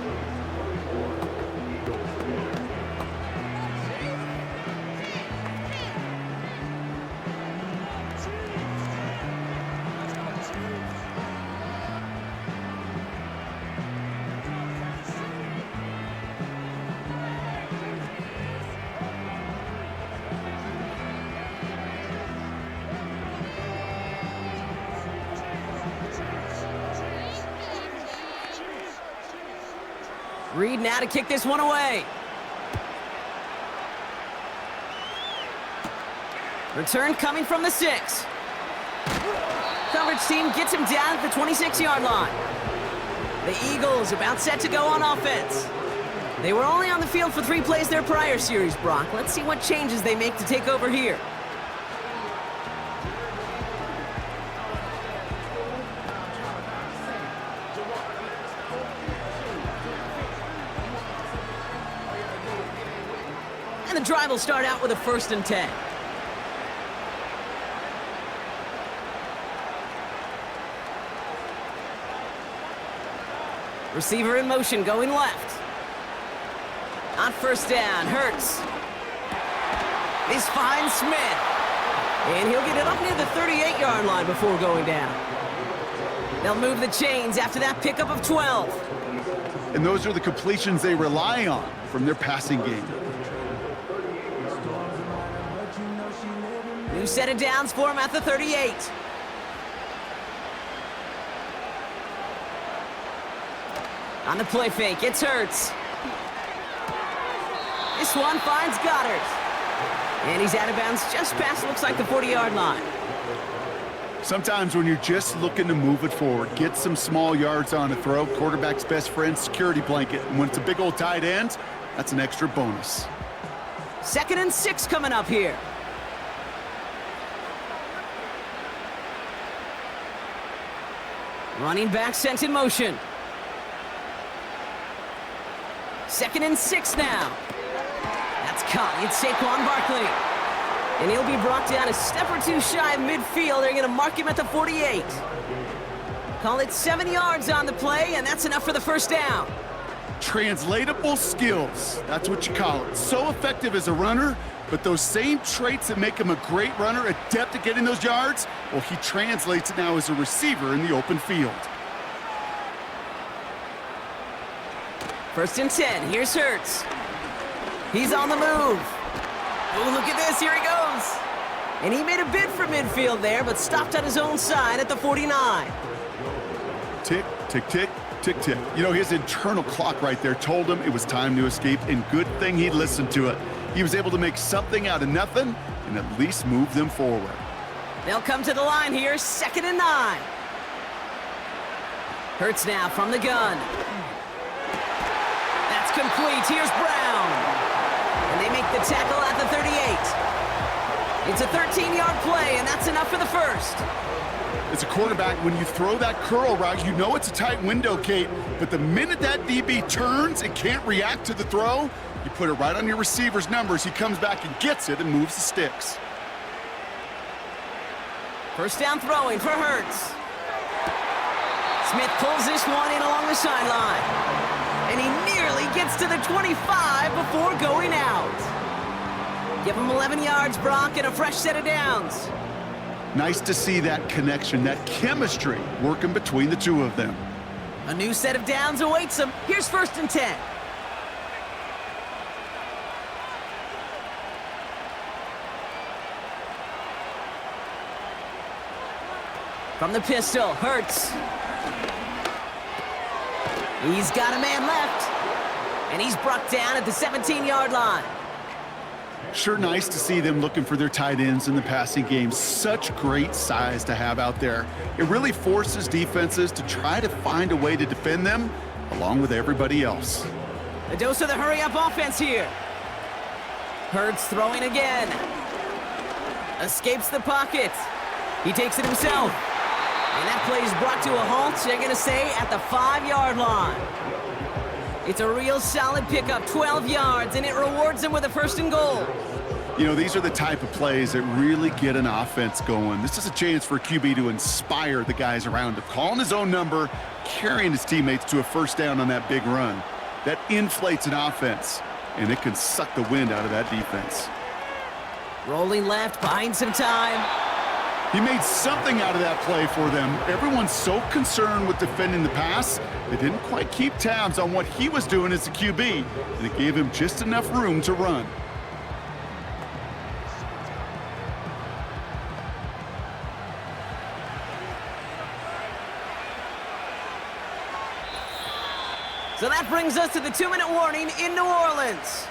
Reed now to kick this one away. Return coming from the 6. Coverage team gets him down at the 26-yard line. The Eagles about set to go on offense. They were only on the field for 3 plays their prior series, Brock. Let's see what changes they make to take over here. And the drive will start out with a 1st and 10. Receiver in motion, going left. On 1st down, Hurts. This finds Smith. And he'll get it up near the 38-yard line before going down. They'll move the chains after that pickup of 12. And those are the completions they rely on from their passing game. New set of downs for him at the 38. On the play fake, it's Hurts. This one finds Goddard. And he's out of bounds just past, looks like, the 40-yard line. Sometimes when you're just looking to move it forward, get some small yards on a throw, quarterback's best friend, security blanket. And when it's a big old tight end, that's an extra bonus. 2nd and 6 coming up here. Running back sent in motion. 2nd and 6 now. That's caught. It's Saquon Barkley. And he'll be brought down a step or two shy of midfield. They're going to mark him at the 48. Call it 7 yards on the play, and that's enough for the first down. Translatable skills. That's what you call it. So effective as a runner, but those same traits that make him a great runner, adept at getting those yards, well, he translates it now as a receiver in the open field. 1st and 10. Here's Hurts. He's on the move. Oh, look at this. Here he goes. And he made a bid for midfield there, but stopped on his own side at the 49. Tick, tick, tick, tick, tick. You know, his internal clock right there told him it was time to escape, and good thing he listened to it. He was able to make something out of nothing and at least move them forward. They'll come to the line here, 2nd and 9. Hurts now from the gun. That's complete. Here's Brown. And they make the tackle at the 38. It's a 13-yard play, and that's enough for the first. As a quarterback, when you throw that curl route, you know it's a tight window, Kate, but the minute that DB turns and can't react to the throw, you put it right on your receiver's numbers. He comes back and gets it and moves the sticks. First down throwing for Hurts. Smith pulls this one in along the sideline. And he nearly gets to the 25 before going out. Give him 11 yards, Brock, and a fresh set of downs. Nice to see that connection, that chemistry working between the two of them. A new set of downs awaits him. Here's 1st and 10. From the pistol, Hurts. He's got a man left. And he's brought down at the 17-yard line. Sure nice to see them looking for their tight ends in the passing game. Such great size to have out there. It really forces defenses to try to find a way to defend them along with everybody else. A dose of the hurry-up offense here. Hurts throwing again. Escapes the pocket. He takes it himself. And that play is brought to a halt, they're going to say, at the 5-yard line. It's a real solid pickup, 12 yards, and it rewards them with a 1st and goal. You know, these are the type of plays that really get an offense going. This is a chance for a QB to inspire the guys around him. Calling his own number, carrying his teammates to a 1st down on that big run. That inflates an offense, and it can suck the wind out of that defense. Rolling left, buying some time. He made something out of that play for them. Everyone's so concerned with defending the pass, they didn't quite keep tabs on what he was doing as a QB, and it gave him just enough room to run. So that brings us to the 2-minute warning in New Orleans.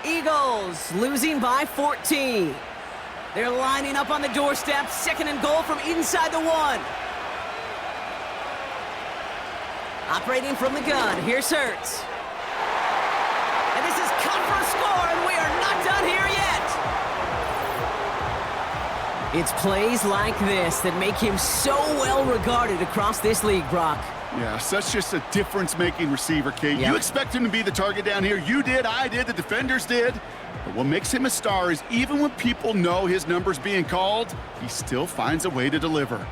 Eagles losing by 14. They're lining up on the doorstep, 2nd and goal from inside the 1. Operating from the gun, here's Hurts. And this is cut for a score, and we are not done here yet. It's plays like this that make him so well regarded across this league, Brock. Yeah, such just a difference-making receiver, Kate. Yeah. You expect him to be the target down here. You did, I did, the defenders did. But what makes him a star is even when people know his number's being called, he still finds a way to deliver.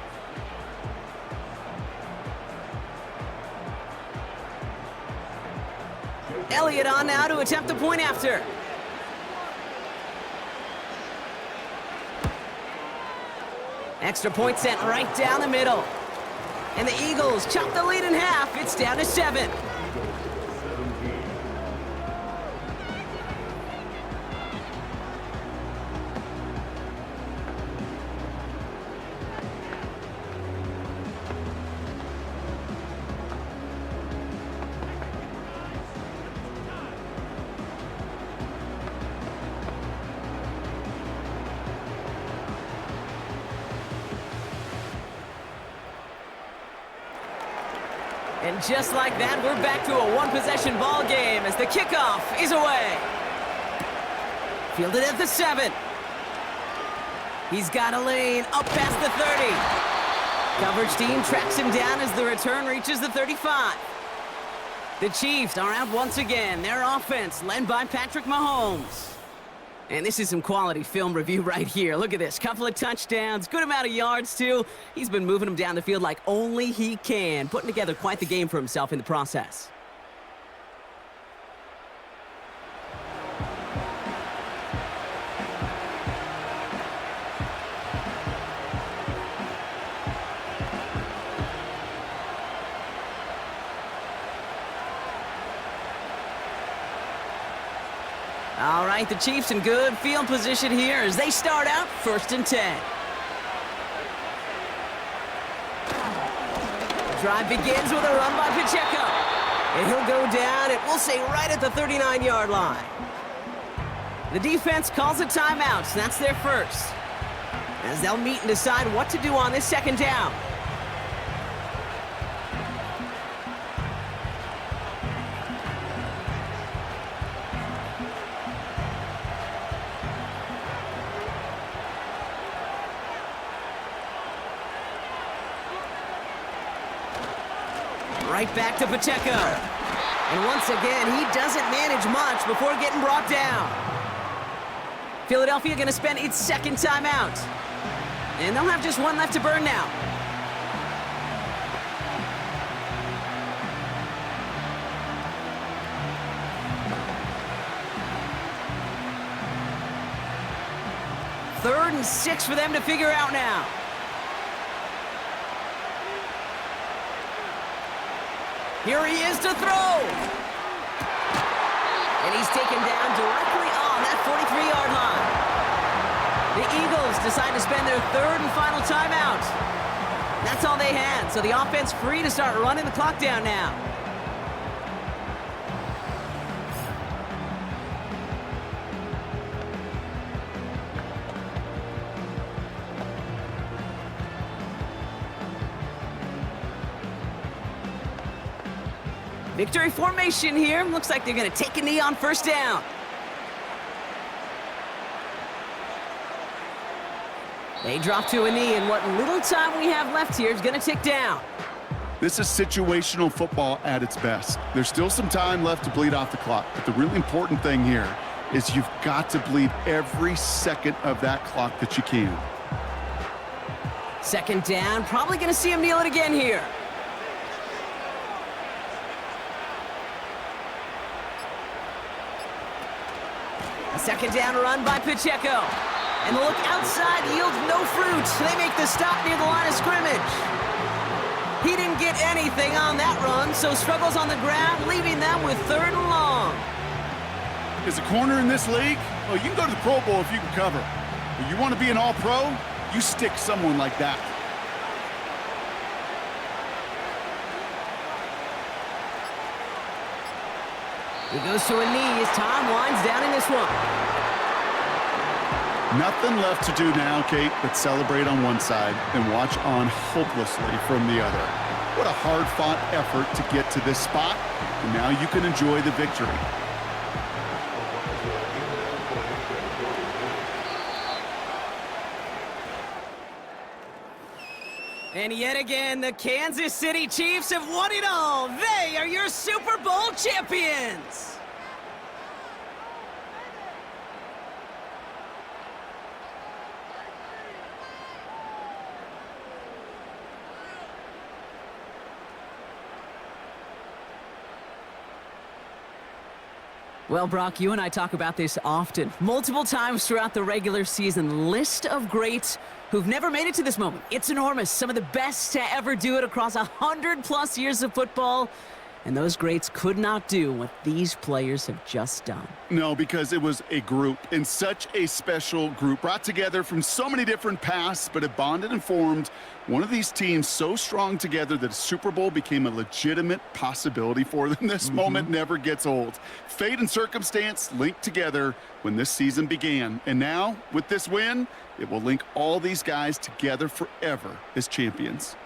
Elliott on now to attempt the point after. Extra point sent right down the middle. And the Eagles chop the lead in half. It's down to 7. And just like that, we're back to a one-possession ball game as the kickoff is away. Fielded at the 7. He's got a lane up past the 30. Coverage team tracks him down as the return reaches the 35. The Chiefs are out once again. Their offense led by Patrick Mahomes. And this is some quality film review right here. Look at this. Couple of touchdowns, good amount of yards, too. He's been moving them down the field like only he can, putting together quite the game for himself in the process. All right, the Chiefs in good field position here as they start out 1st and 10. Drive begins with a run by Pacheco. And he'll go down, and we'll say right at the 39-yard line. The defense calls a timeout, so that's their first. As they'll meet and decide what to do on this 2nd down. Right back to Pacheco. And once again, he doesn't manage much before getting brought down. Philadelphia going to spend its 2nd timeout. And they'll have just one left to burn now. Third and 6 for them to figure out now. Here he is to throw. And he's taken down directly on that 43-yard line. The Eagles decide to spend their 3rd and final timeout. That's all they had, so the offense free to start running the clock down now. Victory formation here. Looks like they're going to take a knee on 1st down. They drop to a knee, and what little time we have left here is going to tick down. This is situational football at its best. There's still some time left to bleed off the clock, but the really important thing here is you've got to bleed every second of that clock that you can. 2nd down, probably going to see him kneel it again here. A 2nd down run by Pacheco. And the look outside yields no fruit. They make the stop near the line of scrimmage. He didn't get anything on that run, so struggles on the ground, leaving them with 3rd and long. As a corner in this league, well, you can go to the Pro Bowl if you can cover. But you want to be an all-pro, you stick someone like that. He goes to a knee as time winds down in this one. Nothing left to do now, Kate, but celebrate on one side and watch on hopelessly from the other. What a hard-fought effort to get to this spot, and now you can enjoy the victory. And yet again, the Kansas City Chiefs have won it all. They are your Super Bowl champions. Well, Brock, you and I talk about this often, multiple times throughout the regular season. List of greats who've never made it to this moment. It's enormous. Some of the best to ever do it across 100+ years of football. And those greats could not do what these players have just done. No, because it was a group, and such a special group, brought together from so many different paths, but it bonded and formed one of these teams so strong together that a Super Bowl became a legitimate possibility for them. This moment never gets old. Fate and circumstance linked together when this season began. And now, with this win, it will link all these guys together forever as champions.